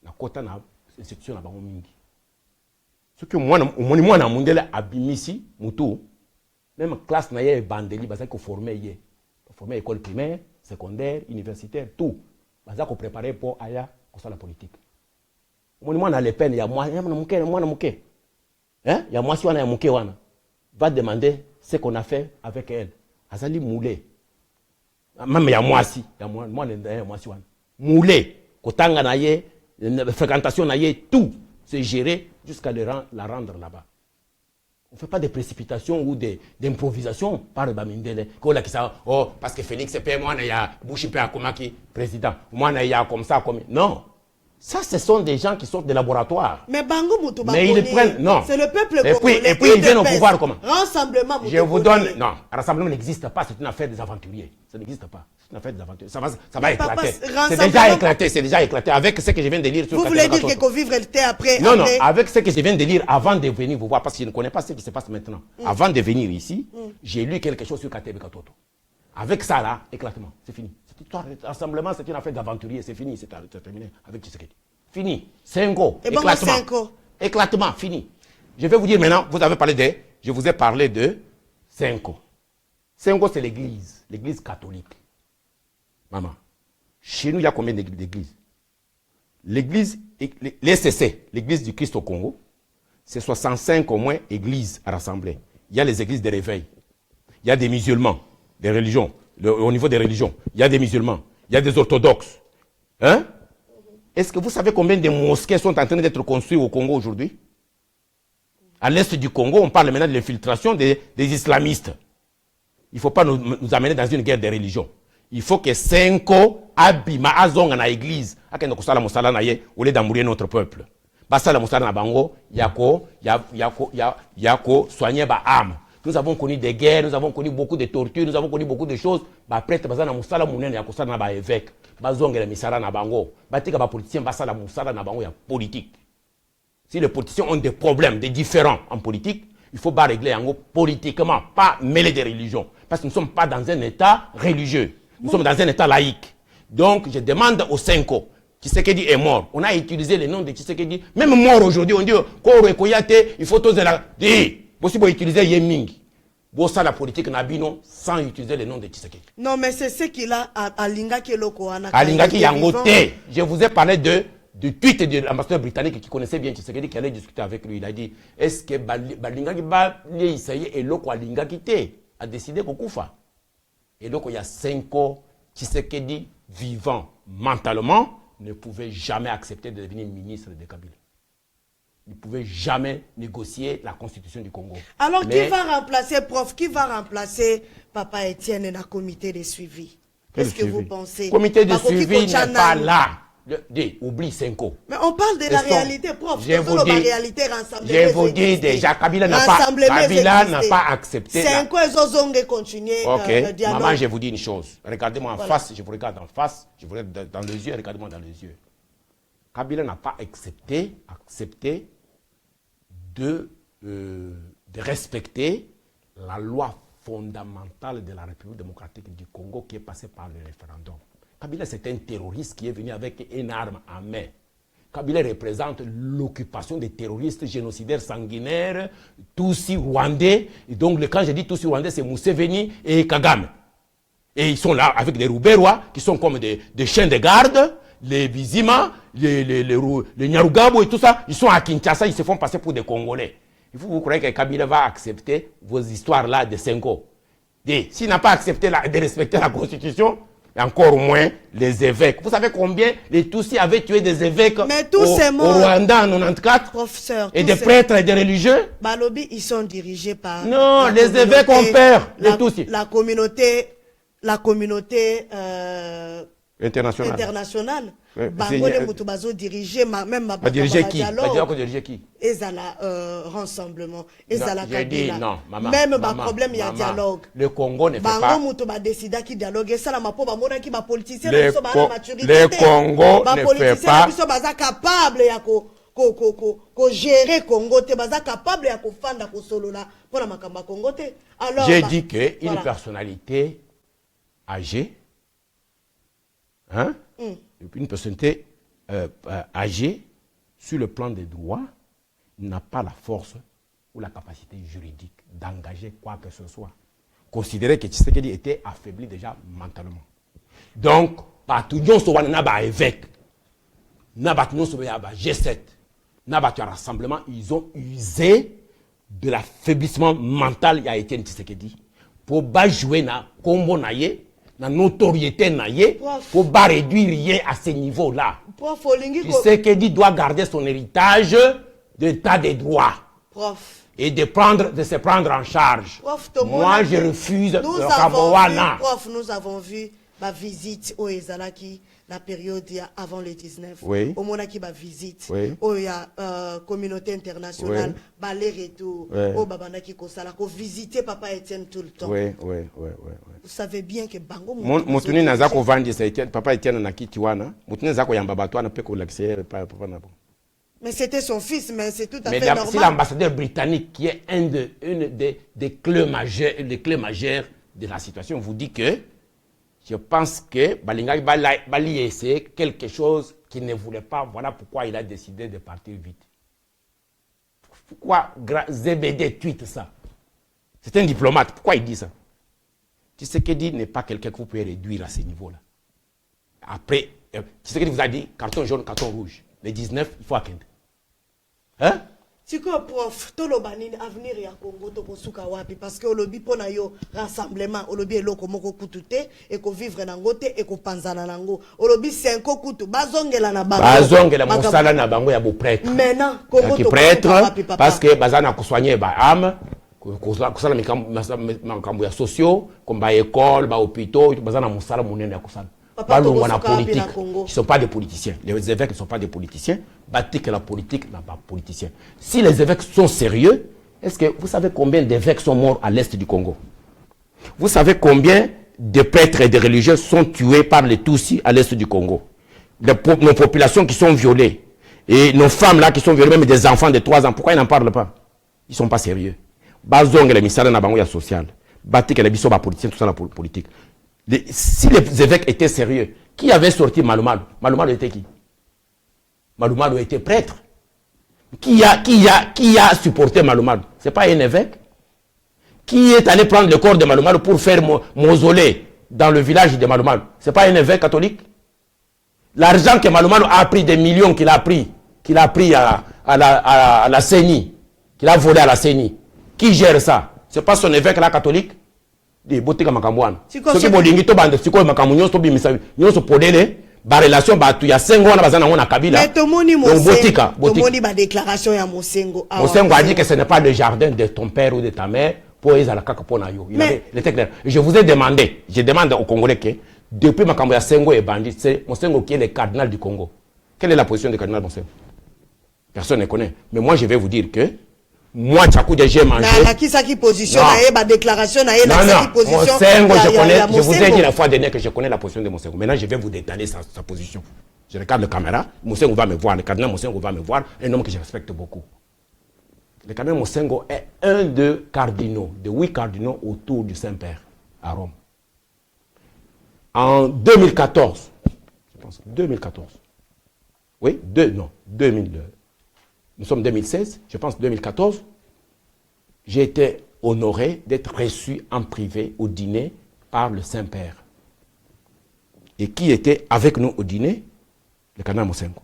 Na kota na institution na bango mingi. Ce que moi na Mundele abimisi mutu. Même classe na ye bandeli baza ko former ye. Former école primaire, secondaire, universitaire, tout. Baza ko préparer pour aya ko la politique. Moi na Le Pen ya moi na muke. Hein? Ya moi si wana ya muke wana. Va demander ce qu'on a fait avec elle. Azali moulé. Même il y a moi si, moulé, kotanga na ye, fréquentation na ye, tout c'est géré jusqu'à la rendre là-bas. On ne fait pas de précipitation ou d'improvisation par le Bamindele. Oh, parce que Félix c'est moi, il y a Bouchipe Akomaki, président, moi il y a comme ça, comme non. Ça, ce sont des gens qui sortent des laboratoires. Mais Bango Moutouba, mais ils prennent, non. C'est le peuple congolais. Et puis ils viennent au pouvoir comment? Rassemblement Moutouba. Je vous donne, non, rassemblement n'existe pas, c'est une affaire des aventuriers. Ça n'existe pas, c'est une affaire des aventuriers. Ça va éclater. C'est déjà éclaté avec ce que je viens de lire sur vous voulez dire que Kovivre était après? Non, avec ce que je viens de lire avant de venir vous voir, parce que je ne connais pas ce qui se passe maintenant. Avant de venir ici, j'ai lu quelque chose sur Katebe Katoto. Avec ça là, éclatement, c'est fini. Cette histoire de rassemblement, c'est une affaire d'aventuriers, c'est fini, c'est terminé avec Tshisekedi. Fini. 5 ans. Éclatement. Éclatement, fini. Je vais vous dire maintenant, vous avez parlé de, je vous ai parlé de 5 ans. 5 ans, c'est l'église catholique. Maman, chez nous, il y a combien d'églises? L'église, l'ECC, l'église du Christ au Congo, c'est 65 au moins églises à rassembler. Il y a les églises de réveil. Il y a des musulmans, des religions, au niveau des religions. Il y a des musulmans, il y a des orthodoxes. Hein? Est-ce que vous savez combien de mosquées sont en train d'être construites au Congo aujourd'hui? À l'est du Congo, on parle maintenant de l'infiltration des islamistes. Il ne faut pas nous amener dans une guerre des religions. Il faut que 5 abima azonga na église akenda kusala musala na ye au lieu d'embrouiller notre peuple. Basala musala na bango yako soigner ba âme. Nous avons connu des guerres, nous avons connu beaucoup de tortures, nous avons connu beaucoup de choses. Ba prêtre bazana musala munene ya kusala na ba évêque. Bazongela misala na bango. Batika ba politicien basala musala na bango ya politique. Si les politiciens ont des problèmes, des différends en politique, il faut pas régler en gros politiquement, pas mêler des religions. Parce que nous ne sommes pas dans un état religieux. Nous sommes dans un état laïque. Donc, je demande aux 5 Tshisekedi est mort. On a utilisé le nom de Tshisekedi. Même mort aujourd'hui, on dit Koro Koyate, il faut tous la. Possible utiliser Yemingi. Bossa la politique Nabino sans utiliser le nom de Tshisekedi. Non, mais c'est ce qu'il a à Lingaki Lokoana. À Lingaki Yangote. Je vous ai parlé du tweet de l'ambassadeur britannique qui connaissait bien Tshisekedi, qui allait discuter avec lui. Il a dit est-ce que Balingaki Isaïe et Loko Lingaki a décidé qu'on koufa? Et donc, il y a 5 ans, Tshisekedi, vivant mentalement, ne pouvait jamais accepter de devenir ministre de Kabila. Il ne pouvait jamais négocier la constitution du Congo. Alors, qui va remplacer, prof, qui va remplacer Papa Etienne dans le comité de suivi? Qu'est-ce que vous pensez? Le comité de suivi n'est pas là. oublie Senko. Mais on parle de la réalité, prof. Je vous dis, réalité je vous dis déjà, Kabila n'a pas accepté. Senko et Zozongue continuer le dialogue. Maman, je vous dis une chose. Regardez-moi en face, je vous regarde en face, je vous regarde dans les yeux, regardez-moi dans les yeux. Kabila n'a pas accepté de respecter la loi fondamentale de la République démocratique du Congo qui est passée par le référendum. Kabila, c'est un terroriste qui est venu avec une arme en main. Kabila représente l'occupation des terroristes génocidaires sanguinaires, Tutsi rwandais. Et donc, quand je dis Tutsi rwandais, c'est Museveni et Kagame. Et ils sont là avec des Rouberois qui sont comme des chiens de garde, les Bizima, les Nyarugabo et tout ça. Ils sont à Kinshasa, ils se font passer pour des Congolais. Vous croyez que Kabila va accepter vos histoires-là de Senko? S'il n'a pas accepté de respecter la Constitution, et encore moins les évêques. Vous savez combien les Tutsis avaient tué des évêques au Rwanda en 94? Professeur, et des prêtres et des religieux? Balobi, ils sont dirigés par... Non, les évêques ont peur, les Tutsis. La communauté internationale. Bango les Moutubazo dirigé, même ma diriger qui? Diriger qui? Ezala rassemblement. Ezala Kabila. Non, maman. Même ma problème, il y a dialogue. Le Congo ne fait pas. Bango Moutuba décida qui dialogue. Et ça, la mapo, mona qui ma politicien, le Congo ne fait pas. Ils sont capables ko gérer Congo te baza capable ya ko fanda ko solo là pour la makamba Congo te. Alors j'ai dit que une personnalité âgée une personnalité âgée sur le plan des droits n'a pas la force ou la capacité juridique d'engager quoi que ce soit. Considérez que Tshisekedi était affaibli déjà mentalement. Donc, partout nous sommes un évêque, nous sommes un G7, nous sommes un rassemblement, ils ont usé de l'affaiblissement mental qui a été Tshisekedi pour jouer na combo naie. La notoriété pour pas réduire rien à ce niveau-là. Tshisekedi doit garder son héritage d'état des droits. Et de se prendre en charge. Moi, je refuse le Kabowana. Prof, nous avons vu ma visite au Ezalaki, la période avant le 19. Oui. Au Monaki, ma visite. Oui. Au communauté internationale, les retours, au Babanaki Kosala, ko visiter Papa Etienne tout le temps. Oui. Vous savez bien que Bango Moutuni Nazako Vandi, Papa Etienne Nakitiwana, Moutuni Nazako Yambabatoana, Peko Laxer, Papa Nabo. Mais c'était son fils, mais c'est tout à fait normal. Mais si l'ambassadeur britannique, qui est une des clés majeures de la situation, vous dit que je pense que Balingaki Bali essayé quelque chose qu'il ne voulait pas. Voilà pourquoi il a décidé de partir vite. Pourquoi ZBD tweet ça? C'est un diplomate. Pourquoi il dit ça? Tshisekedi n'est pas quelqu'un que vous pouvez réduire à ce niveau-là. Après, Tshisekedi vous a dit carton jaune, carton rouge. Les 19, il faut attendre. Hein? Tu comprends, prof, tout le avenir ya Congo to kosuka wapi parce que olobi pona yo rassemblement olobi eloko moko kutute et ko vivre nango te et ko panzana nango olobi 5 kutu bazongela na bango bazongela mosala na bango ya bo prêtre maintenant Congo to prêtre parce que bazana ko soigner ba âme ko sala mikambo ya sociaux comme ba école ba hôpitaux bazana mosala monene ya kosala. Politique. Ils ne sont pas des politiciens. Les évêques ne sont pas des politiciens. Batik la politique n'a pas de politiciens. Si les évêques sont sérieux, est-ce que vous savez combien d'évêques sont morts à l'est du Congo? Vous savez combien de prêtres et de religieux sont tués par les Tutsis à l'est du Congo? Nos populations qui sont violées. Et nos femmes là qui sont violées, même des enfants de 3 ans. Pourquoi ils n'en parlent pas? Ils ne sont pas sérieux. Bazong les misala na bango social. Batik les biso ba politiciens, tout ça la politique. Si les évêques étaient sérieux, qui avait sorti Malumalu? Malumalu était qui? Malumalu était prêtre. Qui a supporté Malumalu? Ce n'est pas un évêque. Qui est allé prendre le corps de Malumalu pour faire mausolée dans le village de Malumalu? Ce n'est pas un évêque catholique. L'argent que Malumalu a pris, des millions qu'il a pris à la CENI, qu'il a volé à la CENI, qui gère ça? Ce n'est pas son évêque là catholique? De botika makambwana soki bolingi to bande siko makambo nyonso bimisa nyonso podele ba relation ba tu ya sengo na bazana ngona Kabila mais tomoni botika tomoni ba déclaration ya Mosengo a dit que ce n'est pas le jardin de ton père ou de ta mère pour ezala kaka pona yo il avait le clair. Je vous ai demandé, je demande aux Congolais que depuis Makambo ya Senghor et bandit, c'est Mosengo qui est le cardinal du Congo. Quelle est la position du cardinal Mosengo? Personne ne connaît. Mais moi, je vais vous dire que moi, Tchakoudia, j'ai mangé. Qui position, déclaration, position. Mosengo, je connais. Je vous ai dit la fois dernière que je connais la position de Mosengo. Maintenant, je vais vous détailler sa position. Je regarde la caméra. Mosengo va me voir. Le cardinal Mosengo va me voir. Un homme que je respecte beaucoup. Le cardinal Mosengo est un de cardinaux, de 8 cardinaux autour du Saint-Père à Rome. En 2014, je pense 2014. Oui, 2002. Nous sommes 2016, je pense 2014. J'ai été honoré d'être reçu en privé au dîner par le Saint-Père. Et qui était avec nous au dîner? Le cardinal Mosengo.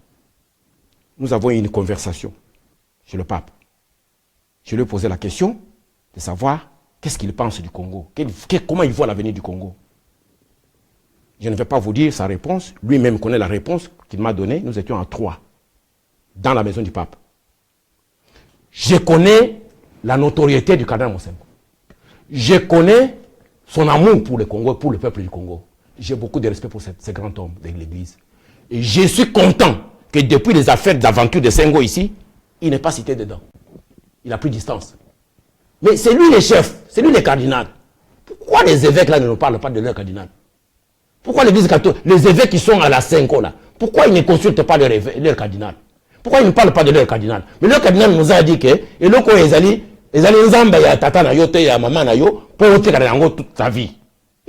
Nous avons eu une conversation chez le pape. Je lui ai posé la question de savoir qu'est-ce qu'il pense du Congo, comment il voit l'avenir du Congo. Je ne vais pas vous dire sa réponse, lui-même connaît la réponse qu'il m'a donnée. Nous étions à 3 dans la maison du pape. Je connais la notoriété du cardinal Mosengo. Je connais son amour pour le Congo, pour le peuple du Congo. J'ai beaucoup de respect pour ce grand homme de l'Église. Et je suis content que depuis les affaires d'aventure de Senghor ici, il n'est pas cité dedans. Il a pris distance. Mais c'est lui le chef, c'est lui le cardinal. Pourquoi les évêques là ne nous parlent pas de leur cardinal? Pourquoi l'Église catholique, les évêques qui sont à la Senghor là, pourquoi ils ne consultent pas leur cardinal? Pourquoi ils ne parlent pas de leur cardinal? Mais leur cardinal nous a dit que, et le quoi ils allaient nzamba ya tata na yo te ya maman na yo pour ôter toute sa vie.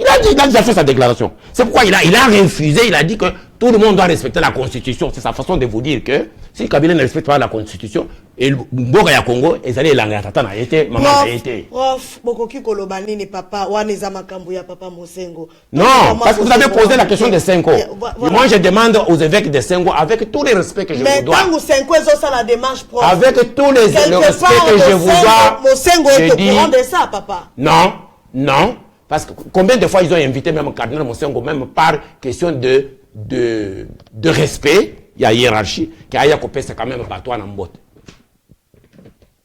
Il a déjà fait sa déclaration. C'est pourquoi il a refusé, il a dit que tout le monde doit respecter la Constitution. C'est sa façon de vous dire que si Kabila ne respecte pas la Constitution, et Mboka ya Congo, ils allaient l'angler tata na été, maman na été. Prof, Bokoki Kolobani ni papa, Waneza Makambu ya papa Mosengo. Non, parce que vous avez posé la question de Senghor. Moi, je demande aux évêques de Senghor, avec tous les respects que je vous dois. Mais tant que Senghor est ça la démarche, prof. Avec tous les respects que je vous dois. Mosengo est au courant de ça, papa. Non. Parce que combien de fois ils ont invité même le cardinal Mosengo, même par question de respect, il y a hiérarchie, qui a coupé c'est quand même bateau en botte.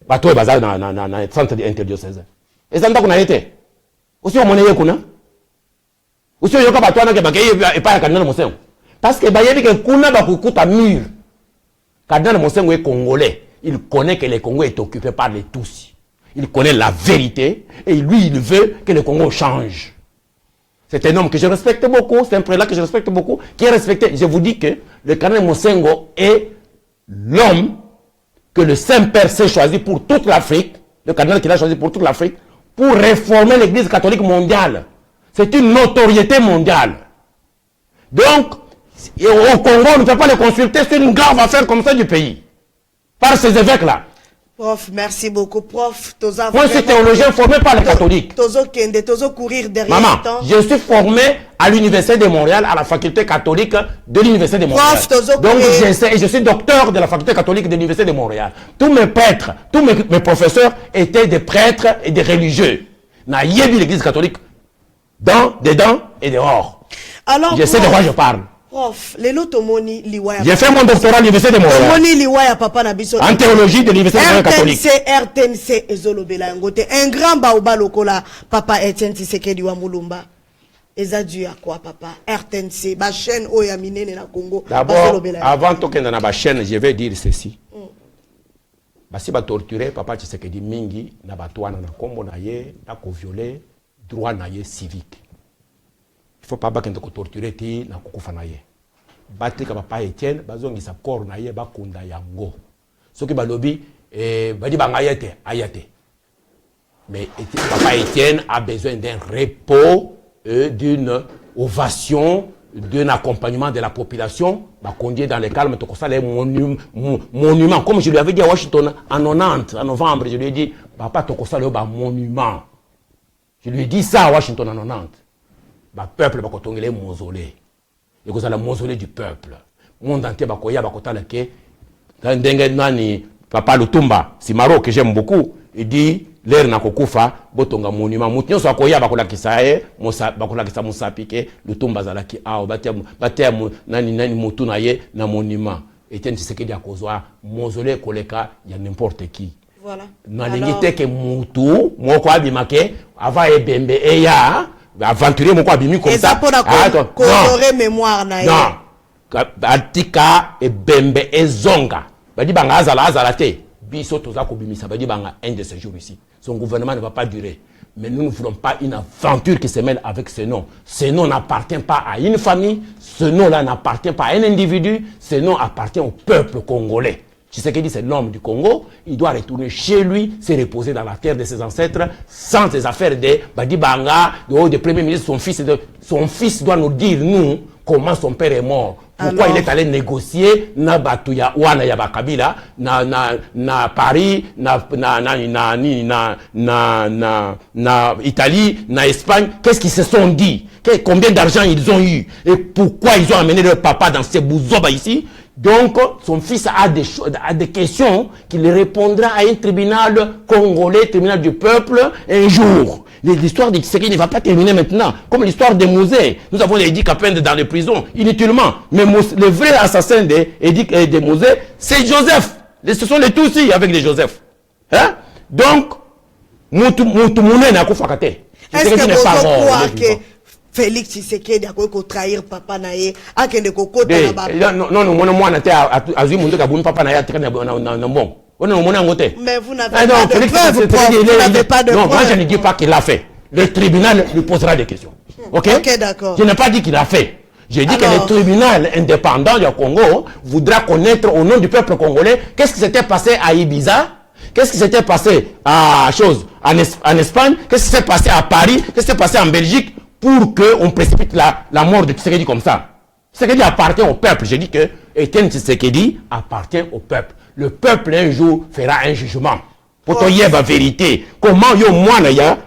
Bateau est basé dans le centre interdiocésain. Et ça n'a pas été. Aussi on monnaie kuna. Aussi on y a bateau en et pas le cardinal Mosengo. Parce que il y a que kuna ba kukuta mur. Cardinal Mosengo est congolais. Il connaît que le Congo est occupé par les Tutsis. Il connaît la vérité et lui, il veut que le Congo change. C'est un homme que je respecte beaucoup, c'est un prélat que je respecte beaucoup, qui est respecté. Je vous dis que le cardinal Mosengo est l'homme que le Saint-Père s'est choisi pour toute l'Afrique, le cardinal qu'il a choisi pour toute l'Afrique, pour réformer l'Église catholique mondiale. C'est une notoriété mondiale. Donc, au Congo, on ne peut pas le consulter sur une grave affaire comme ça du pays. Par ces évêques-là. Prof, merci beaucoup. Prof, moi, je suis théologien formé par les catholiques. Courir derrière. Maman, je suis formé à l'Université de Montréal, à la faculté catholique de l'Université de Montréal. Prof, donc, je suis docteur de la faculté catholique de l'Université de Montréal. Tous mes prêtres, tous mes professeurs étaient des prêtres et des religieux. N'a yébi l'église catholique dedans et dehors. Alors, je sais de quoi je parle. Prof, j'ai fait mon doctorat à l'Université de Montréal. En théologie de l'Université de Montréal catholique. RTNC ezolobela ngote un grand baoba lokola papa Etienne Tshisekedi wa Mulumba. Eza dû à quoi papa? RTNC ba chaîne oya minene na Congo. D'abord, avant de na ba chaîne, je vais dire ceci. Basi ba torturer papa Tshisekedi mingi na batwana na kombo na ye na ko violer droit na ye civique. Il faut pas bakende ko torturer ti na kukufa na ye. Batika papa Etienne bazongisa corps na ye bakunda yango. Soki balobi badi bangayete ayate. Mais papa Etienne a besoin d'un repos, d'une ovation, d'un accompagnement de la population. Bah conduire dans le calme to ça les monument comme je lui avais dit à Washington en 90 en novembre, je lui ai dit papa to ça le monument. Je lui ai dit ça à Washington en 90. Bah peuple ba kotongele mausolée. Et que ça le mausolée du peuple. Monde entier ba koya ba kotala ke ndenge nani papa Lutumba, si Maro que j'aime beaucoup, il dit l'air na kokufa botonga monument mutinyo so akoya ba kolakisa ba kolakisa musapike Lutumba zalaki ao batia nani mutu na ye na monument. Etienne Tshisekedi akozwa mausolée koleka ya n'importe qui. Voilà. Na lingite ke mutu moko abimake ava ebembe eya aventurier mon quoi bimi comme ça. Colorer mémoire na. Non. Atika et Bembe et Zonga. Badi banga azala te. Biso toza ko bimisa badi banga un de ces jours ici. Son gouvernement ne va pas durer. Mais nous ne voulons pas une aventure qui se mêle avec ce nom. Ce nom n'appartient pas à une famille. Ce nom-là n'appartient pas à un individu. Ce nom appartient au peuple congolais. Tshisekedi, c'est l'homme du Congo. Il doit retourner chez lui, se reposer dans la terre de ses ancêtres, sans ses affaires de Badi Banga, de premier ministre, son fils doit nous dire, nous, comment son père est mort. Pourquoi il est allé négocier na batuya wana ya bakabila na Paris na Italie na Espagne, qu'est-ce qu'ils se sont dit, combien d'argent ils ont eu et pourquoi ils ont amené leur papa dans ces bouzoba ici. Donc son fils a des questions qu'il répondra à un tribunal congolais, tribunal du peuple un jour. L'histoire de Tshisekedi ne va pas terminer maintenant. Comme l'histoire de Mosé. Nous avons les Edi Kapende dans les prisons, inutilement. Mais le vrai assassin de Mosé, c'est Joseph. Ce sont les Tutsis avec les Joseph. Hein? Donc, est-ce que vous croyez que Félix Tshisekedi a trahir papa naye a kende kokota na ba? Non, moi na te azui mundu ka buni papa naye na bon. Mais vous n'avez pas de preuves. Vous n'avez pas de preuves. Non, moi je ne dis pas qu'il l'a fait. Le tribunal lui posera des questions. Ok, d'accord. Je n'ai pas dit qu'il l'a fait. J'ai dit que le tribunal indépendant du Congo voudra connaître au nom du peuple congolais qu'est-ce qui s'était passé à Ibiza, qu'est-ce qui s'était passé en Espagne, qu'est-ce qui s'est passé à Paris, qu'est-ce qui s'est passé en Belgique pour qu'on précipite la mort de Tshisekedi comme ça. Tshisekedi appartient au peuple. J'ai dit que Etienne Tshisekedi appartient au peuple. Le peuple un jour fera un jugement. Pour te dire la vérité. Comment yo moi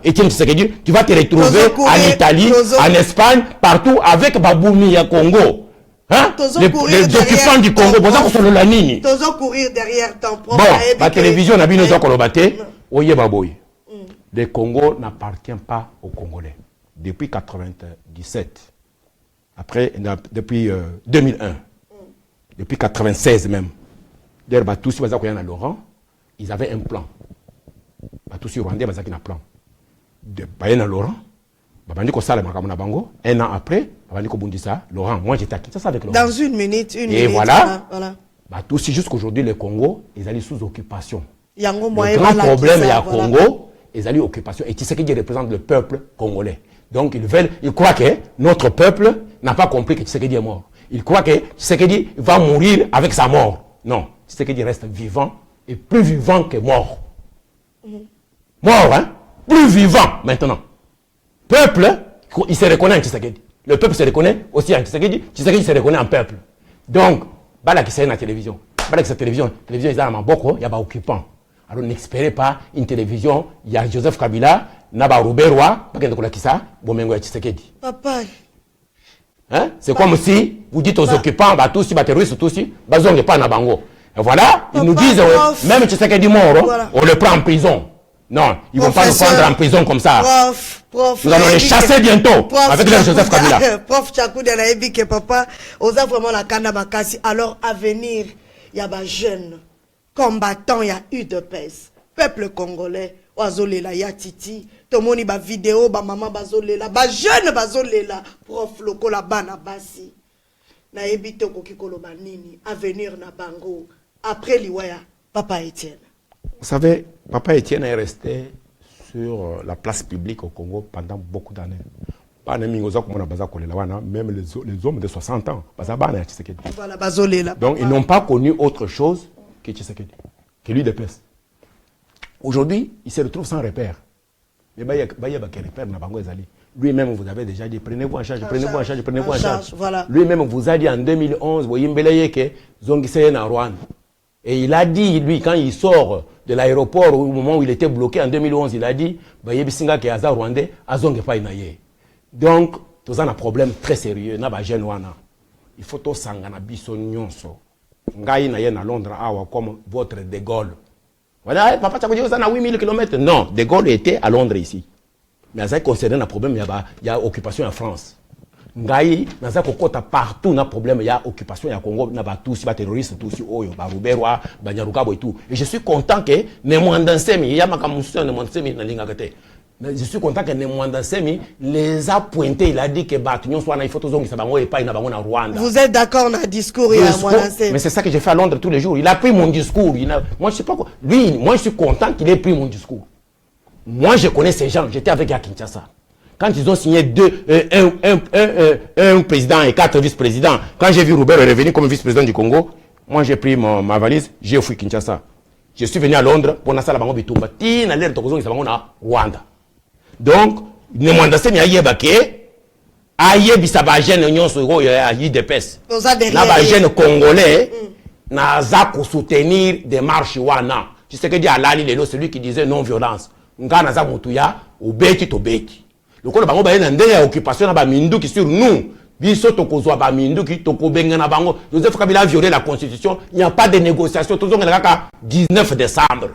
Etienne Tshisekedi, tu vas te retrouver en Italie, en Espagne, partout avec Baboumi ya Congo. Hein? Les occupants du Congo, vous avez la ligne. Courir derrière ton propre. Bon, la télévision n'a pas colobate. Oye Baboy. Le Congo n'appartient pas aux Congolais. Depuis 1997. Après, depuis 2001. Depuis 1996 même. D'ailleurs, Batousi Bazakoyan à Laurent, ils avaient un plan. Batousi Rwandais Bazakin a un plan. De Bayana Laurent, Babandiko Salama Bango, un an après, Babandiko Bundisa, Laurent, moi j'étais à Kinshasa avec Laurent. Dans une minute. Et voilà. Batousi, jusqu'aujourd'hui, le Congo, ils allaient sous occupation. Le grand problème, il y a Congo, ils allaient occupation. Et Tshisekedi représente le peuple congolais. Donc ils croient que notre peuple n'a pas compris que Tshisekedi est mort. Ils croient que Tshisekedi va mourir avec sa mort. Non, Tshisekedi reste vivant et plus vivant que mort. Mort, hein? Plus vivant maintenant. Peuple, il se reconnaît en Tshisekedi. Le peuple se reconnaît aussi en Tshisekedi. Tshisekedi se reconnaît en peuple. Donc, bala qui c'est la télévision. Bala qui c'est la télévision ils ont un boko, il y a pas occupant. Alors n'espérez pas une télévision, il y a Joseph Kabila, Naba Ruberwa, pas qu'un qui ça, Bomengo et Tshisekedi. Papa. Hein? C'est comme si vous dites aux occupants, bah tous, bah terroristes, tous, bah zong pas na bango. Et voilà, ils nous disent, même Tshisekedi mort, voilà. On le prend en prison. Non, ils vont pas nous prendre en prison comme ça. Prof, nous allons les chasser bientôt avec le Joseph Kabila. Prof Tchakoudi a dit que papa, on a vraiment la canne à Makassi. Alors à venir, il y a des jeunes combattants, il y a eu de pèse. Peuple congolais, oazolela ya titi, tomoni ba vidéo, ba maman bazolela, ba jeune bazolela, prof loko la bana basi. Na ebito kokikolo banini, à venir na bango, après liwaya, papa Etienne. Vous savez, papa Etienne est resté sur la place publique au Congo pendant beaucoup d'années. Même les hommes de 60 ans, donc ils n'ont pas connu autre chose que Tshisekedi, que lui déplace. Aujourd'hui, il se retrouve sans repère. Lui-même vous avez déjà dit, prenez-vous en charge, prenez-vous en charge, prenez-vous en charge. Voilà. Lui-même vous a dit en 2011, et il a dit, lui, quand il sort de l'aéroport, au moment où il était bloqué en 2011, il a dit, donc, tout ça a un problème très sérieux. Il faut tout sangana bisonyonso. Ngai na yena Londres awa comme votre De Gaulle. Voilà, papa tu as dit ça na 8000 km. Non, De Gaulle était à Londres ici. Mais ça concerne un problème, il y a occupation en France. Ngai na ça kokota partout na problème, il y a occupation ya Congo na ba tous ba terroristes tous oyo ba Ruberwa ba Nyarukabo et tout. Et je suis content que ne mwandansemi ya makamusu ne mwandansemi na lingakate. Mais je suis content que Nemwanda Semi les a pointés. Il a dit que Batunion soit il faut tous les Sabango et pas une Sabango en Rwanda. Vous êtes d'accord dans le discours, mais c'est ça que j'ai fait à Londres tous les jours. Il a pris mon discours. Moi, je sais pas quoi. Lui, moi, je suis content qu'il ait pris mon discours. Moi, je connais ces gens. J'étais avec à Kinshasa. Quand ils ont signé un président et 4 vice-présidents, quand j'ai vu Robert revenir comme vice-président du Congo, moi, j'ai pris ma valise, j'ai fui Kinshasa. Je suis venu à Londres pour Nassala Bango Bitumba. Tina l'air de Kozong, Rwanda. Donc, ne m'en sait pas yebake, aye bisaba jeune union sur UDPS. Na jeune congolais, n'a pas soutenir des marches wana. Tu sais que dit Alali Lelo, celui qui disait non violence. Nga na za mutuya, ubeki to beki. Le col bango ba ndenge ya occupation na ba mindu qui sur nous. Biso tokozwa ba mindu qui tokobenga na bango. Joseph Kabila a violé la constitution, il n'y a pas de négociation. Tout le monde 19 décembre.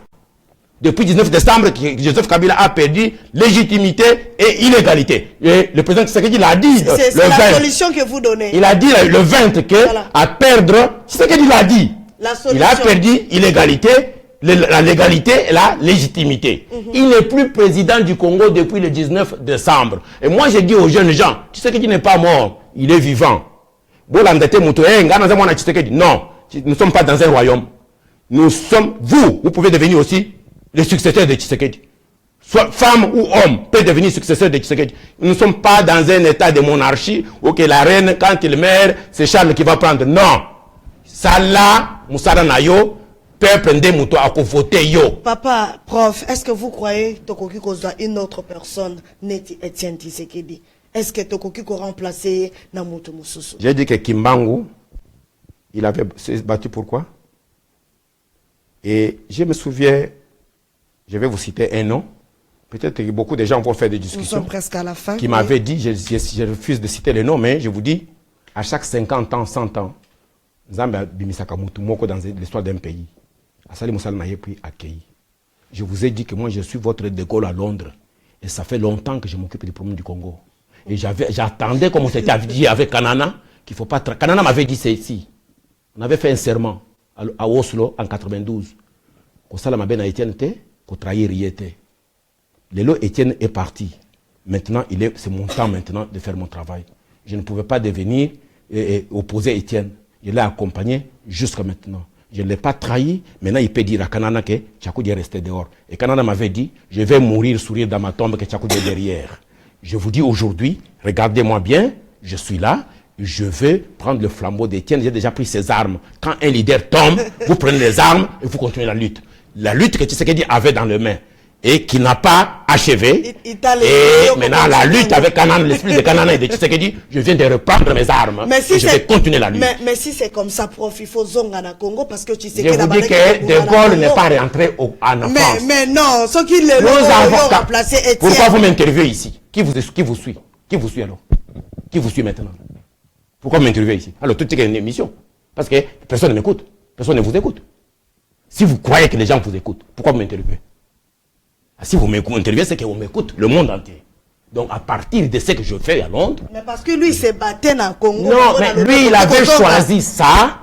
Depuis 19 décembre, Joseph Kabila a perdu légitimité et illégalité. Et le président Tshisekedi l'a dit. C'est la solution que vous donnez. Il a dit le 20 que voilà. À perdre, Tshisekedi l'a dit. Il a perdu illégalité, la légalité et la légitimité. Il n'est plus président du Congo depuis le 19 décembre. Et moi, j'ai dit aux jeunes gens, Tshisekedi n'est pas mort, il est vivant. Non, nous ne sommes pas dans un royaume. Nous sommes, vous pouvez devenir aussi le successeur de Tshisekedi. Soit femme ou homme peut devenir successeur de Tshisekedi. Nous ne sommes pas dans un état de monarchie où que la reine, quand il meurt, c'est Charles qui va prendre. Non. Salah, Moussara Nayo, peuple ndemouto a voté yo. Papa, prof, est-ce que vous croyez Tokoki Kozwa une autre personne, Neti Etienne Tshisekedi? Est-ce que Tokoki ko remplacé Namuto Moussousou? J'ai dit que Kimbangu, il avait battu pourquoi? Et je me souviens, je vais vous citer un nom. Peut-être que beaucoup de gens vont faire des discussions. Nous sommes presque à la fin. Qui m'avaient dit, je refuse de citer les noms, mais je vous dis, à chaque 50 ans, 100 ans, Zambia Bimisaka Moutoumoko dans l'histoire d'un pays. Asali Moussal m'a pris accueilli. Je vous ai dit que moi, je suis votre De Gaulle à Londres. Et ça fait longtemps que je m'occupe des problèmes du Congo. Et j'attendais, comme on s'était dit avec Kanana, qu'il ne faut pas... Kanana m'avait dit ceci. On avait fait un serment à Oslo en 92. Qu'on s'ala m'a bien à Etienne, qu'on trahir Riete. Lélo Etienne est parti. Maintenant, c'est mon temps maintenant de faire mon travail. Je ne pouvais pas devenir opposer Etienne. Je l'ai accompagné jusqu'à maintenant. Je ne l'ai pas trahi. Maintenant, il peut dire à Kanana que Tchakoudi est resté dehors. Et Kanana m'avait dit, je vais mourir, sourire dans ma tombe, que Tchakoudi est derrière. Je vous dis aujourd'hui, regardez-moi bien, je suis là, je vais prendre le flambeau d'Étienne. J'ai déjà pris ses armes. Quand un leader tombe, vous prenez les armes et vous continuez la lutte. La lutte que Tshisekedi avait dans les mains et qui n'a pas achevé. Et maintenant, la lutte avec Kanana, l'esprit de Kanana et de Tshisekedi, je viens de reprendre mes armes et je vais continuer la lutte. Mais si c'est comme ça, prof, il faut Zongana Congo parce que Tshisekedi... Je vous dis que De Gaulle n'est pas rentré en France. Mais non, ceux qui l'ont remplacé Étienne... Pourquoi vous m'interviewez ici? Qui vous suit? Qui vous suit alors? Qui vous suit maintenant? Pourquoi m'interviewez ici? Alors, tout est une émission. Parce que personne ne m'écoute. Personne ne vous écoute. Si vous croyez que les gens vous écoutent, pourquoi vous m'interviewez? Si vous m'interviewez, c'est que vous m'écoutez, le monde entier. Donc, à partir de ce que je fais à Londres... Mais parce que lui, s'est battu dans le Congo... Non, mais lui, il avait choisi ça.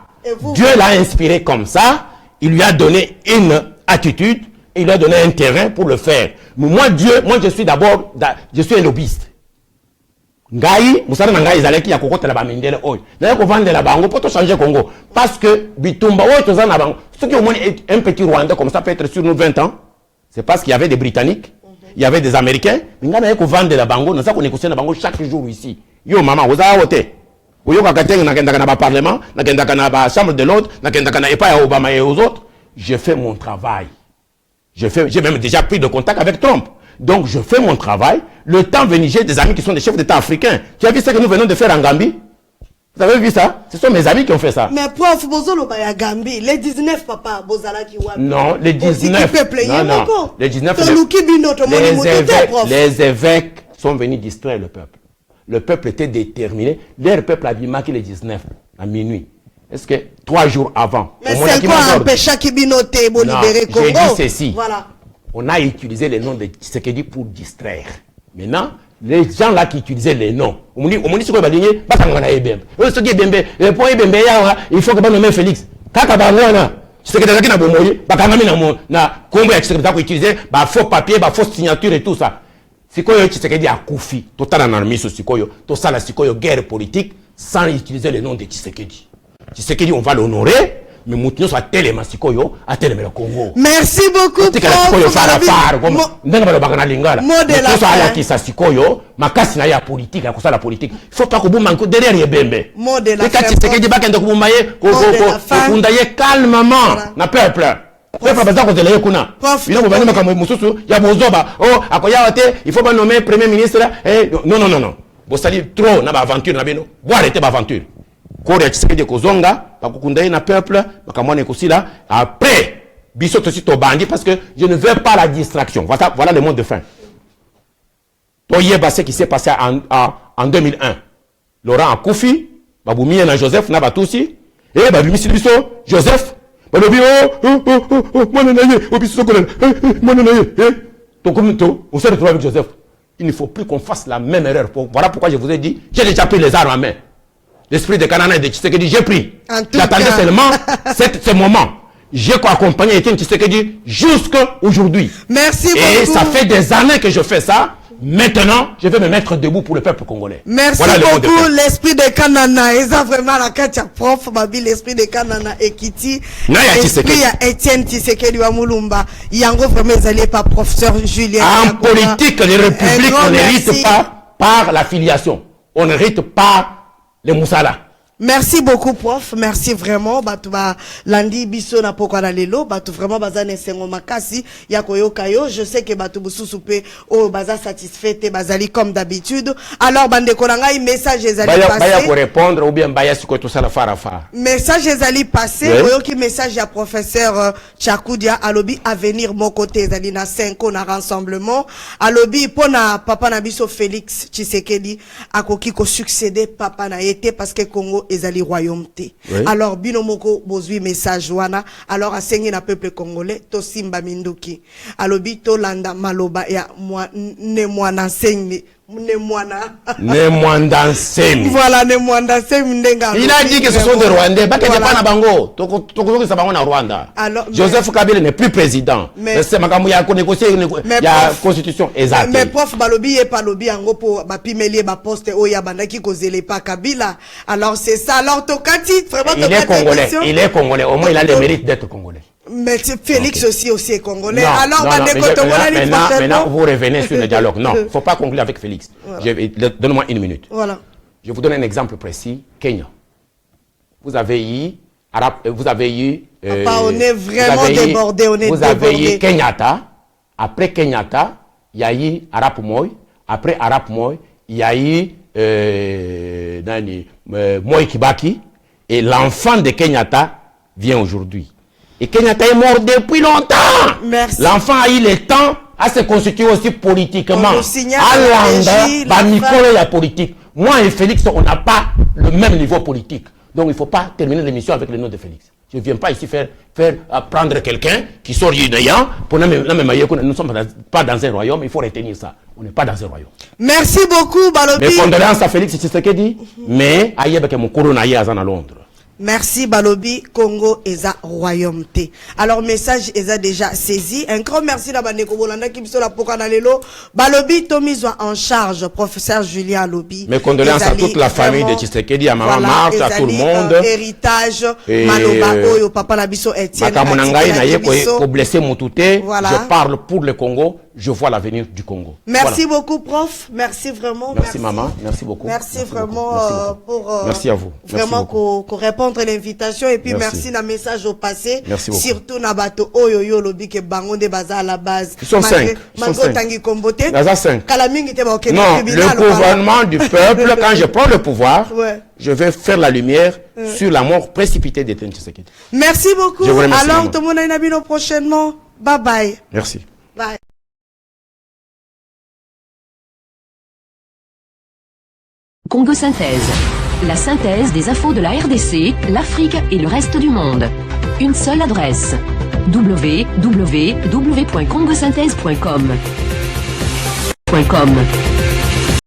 Dieu l'a inspiré comme ça. Il lui a donné une attitude. Il lui a donné un terrain pour le faire. Mais moi, je suis d'abord... Je suis un lobbyiste. Ngai, Moussara Ngai, Zaleki, Yakoko, Telabamindele, Oy. D'ailleurs, qu'on vende la bango pour tout changer Congo. Parce que, Bitumba, Oy, tout ça, ceux qui ont un petit Rwanda comme ça peut être sur nous 20 ans. C'est parce qu'il y avait des Britanniques, il y avait des Américains. Mais on qu'on vende la bango, nous avons négocié la bango chaque jour ici. Yo, maman, vous avez voté. Vous avez voté, dans le Parlement, dans la Chambre de l'autre, dans le Obama et aux autres. Je fais mon travail. J'ai même déjà pris de contact avec Trump. Donc, je fais mon travail. Le temps venu, j'ai des amis qui sont des chefs d'État africains. Tu as vu ce que nous venons de faire en Gambie? Vous avez vu ça? Ce sont mes amis qui ont fait ça. Mais prof, Bozolo Baya Gambie, les 19 papa, Bozala qui wapi. Non, les 19. Non, les 19. Les évêques sont venus distraire le peuple. Le peuple était déterminé. Leur peuple a bimaqué les 19 à minuit. Est-ce que 3 jours avant? Mais c'est quoi empêcher Kibinote pour libérer Congo? J'ai dit ceci. Voilà. On a utilisé les noms de Tshisekedi pour distraire. Maintenant, les gens là qui utilisaient les noms, on dit ce qu'on va dire, il faut que je nomme Félix. Tshisekedi na bomoye, bakangami na Congo Tshisekedi utiliser faux papier, fausse signature et tout ça. Sikoyo Tshisekedi a Koufi, total en armée sur Sikoyo, tout ça la Sikoyo guerre politique sans utiliser le nom de Tshisekedi. Tshisekedi, on va l'honorer, mais Moutinho soit tellement Sikoyo, à tellement le Congo. Merci beaucoup. Mot de la fin. Sikoyo, ma casse na ya politique, à cause de la politique. Il faut pas que vous manquez derrière les bébés. Mot de la fin. Tshisekedi va que vous maillez, que calmement, na peuple. Il faut pas nommer premier ministre. Non. Vous salez trop na aventure na bino. Vous arrêtez l'aventure. Kore ya Tshisekedi kozonga, bakukundaye na peuple, bakamwane kosila. Après, biso tosi to bandi parce que je ne veux pas la distraction. Voilà le mot de fin. Toyeba ce qui s'est passé en 2001. Laurent Koufi, Baboumi na Joseph na batusi, et Babimi Siliso, Joseph. Il ne faut plus qu'on fasse la même erreur. Voilà pourquoi je vous ai dit, j'ai déjà pris les armes en main. L'esprit de Canana et de Tshisekedi, j'ai pris. J'attendais seulement ce moment. J'ai accompagné Etienne Tshisekedi jusqu'à aujourd'hui. Merci beaucoup. Et ça fait des années que je fais ça. Maintenant, je vais me mettre debout pour le peuple congolais. Merci voilà beaucoup, l'esprit de Kanana. Et ça vraiment la katia prof, babi l'esprit de Kanana et Kiti. L'esprit à Etienne Tshisekedi wa Mulumba. Yango vraiment allé par professeur Julien. En politique, les républiques, on n'hérite pas par l'affiliation. On n'hérite pas les moussala. Merci beaucoup, prof. Merci vraiment. Batuba lundi biso na poko na lelo. Batu vraiment bazane sengo makasi. Yakoyo kayo. Je sais que batu bususupe o baza satisfait te bazali comme d'habitude. Alors bande konanga message ezali passé. Baya pour répondre ou bien baya siko tout ça la fara. Message ezali passé. Oyo ki message ya professeur Tchakoudia alobi avenir mon côté ezali na 5 ans na rassemblement. Alobi pona papa na biso Félix Tshisekedi akoki ko succéder papa na été parce que Congo ezali royaumeté. Oui. Alors binomoko bozwi message wana alors asengi na peuple congolais to simba minduki alobi to landa maloba ya ne mwana sengi ne mwana nsemi. Voilà ne mwana nsemi ndenga. Il a dit que ce sont des Rwandais, pas que voilà. Pas na bango. Toko ça bango na Rwanda. Alors Joseph Kabila n'est plus président. Mais c'est makambo ya ko négocier ya constitution exacte. Mais prof balobi et pas lobby ngo po ba pimelie ba poste oya bandaki kozele pas Kabila. Alors c'est ça. Alors tokati vraiment tokati. Il est congolais. Au moins il a le mérite d'être congolais. Mais Félix okay. aussi est congolais. Non, alors, maintenant, vous revenez sur le dialogue. Non, il ne faut pas conclure avec Félix. Voilà. Donne-moi une minute. Voilà. Je vous donne un exemple précis. Kenya. Vous avez eu... on est vraiment débordé. Vous avez eu Kenyatta. Après Kenyatta, il y a eu Arap Moi. Après Arap Moi, il y a eu Moi Kibaki. Et l'enfant de Kenyatta vient aujourd'hui. Et Kenyatta est mort depuis longtemps. Merci. L'enfant a eu le temps à se constituer aussi politiquement. À la politique. Moi et Félix, on n'a pas le même niveau politique. Donc il ne faut pas terminer l'émission avec le nom de Félix. Je ne viens pas ici faire prendre quelqu'un qui sort du néant. Nous ne sommes pas dans un royaume, il faut retenir ça. On n'est pas dans un royaume. Merci beaucoup, Balobi. Mes condoléances à Félix Tshisekedi, mais aïe que mon couronne aïe à Londres. Merci Balobi, Congo eza royaumeté. Alors message eza déjà saisi. Un grand merci na bandeko bolanda ki biso la poka na lelo. Balobi to mise en charge professeur Julien Lobi. Mes condoléances à toute la famille de Tshisekedi, à maman Marthe, à tout le monde. Héritage maloba oyo papa na biso Etienne. Makamunangai na ye ko blessé mutute. Je parle pour le Congo. Je vois l'avenir du Congo. Merci beaucoup, prof. Merci vraiment. Merci maman. Merci beaucoup. Merci vraiment pour. Merci à vous. Vraiment qu'on répondre à l'invitation et puis merci na message au passé. Merci beaucoup. Surtout na bato oyo yo lobi ke bango de baza à la base. Ils sont 5. Tangi Kombote. Non, le gouvernement du peuple, quand je prends le pouvoir, je vais faire la lumière sur la mort précipitée d'Etienne Tshisekedi. Merci beaucoup. Je vous remercie. Alors, tout le monde a une prochainement. Bye bye. Merci. Bye. Congo Synthèse. La synthèse des infos de la RDC, l'Afrique et le reste du monde. Une seule adresse. www.congosynthèse.com.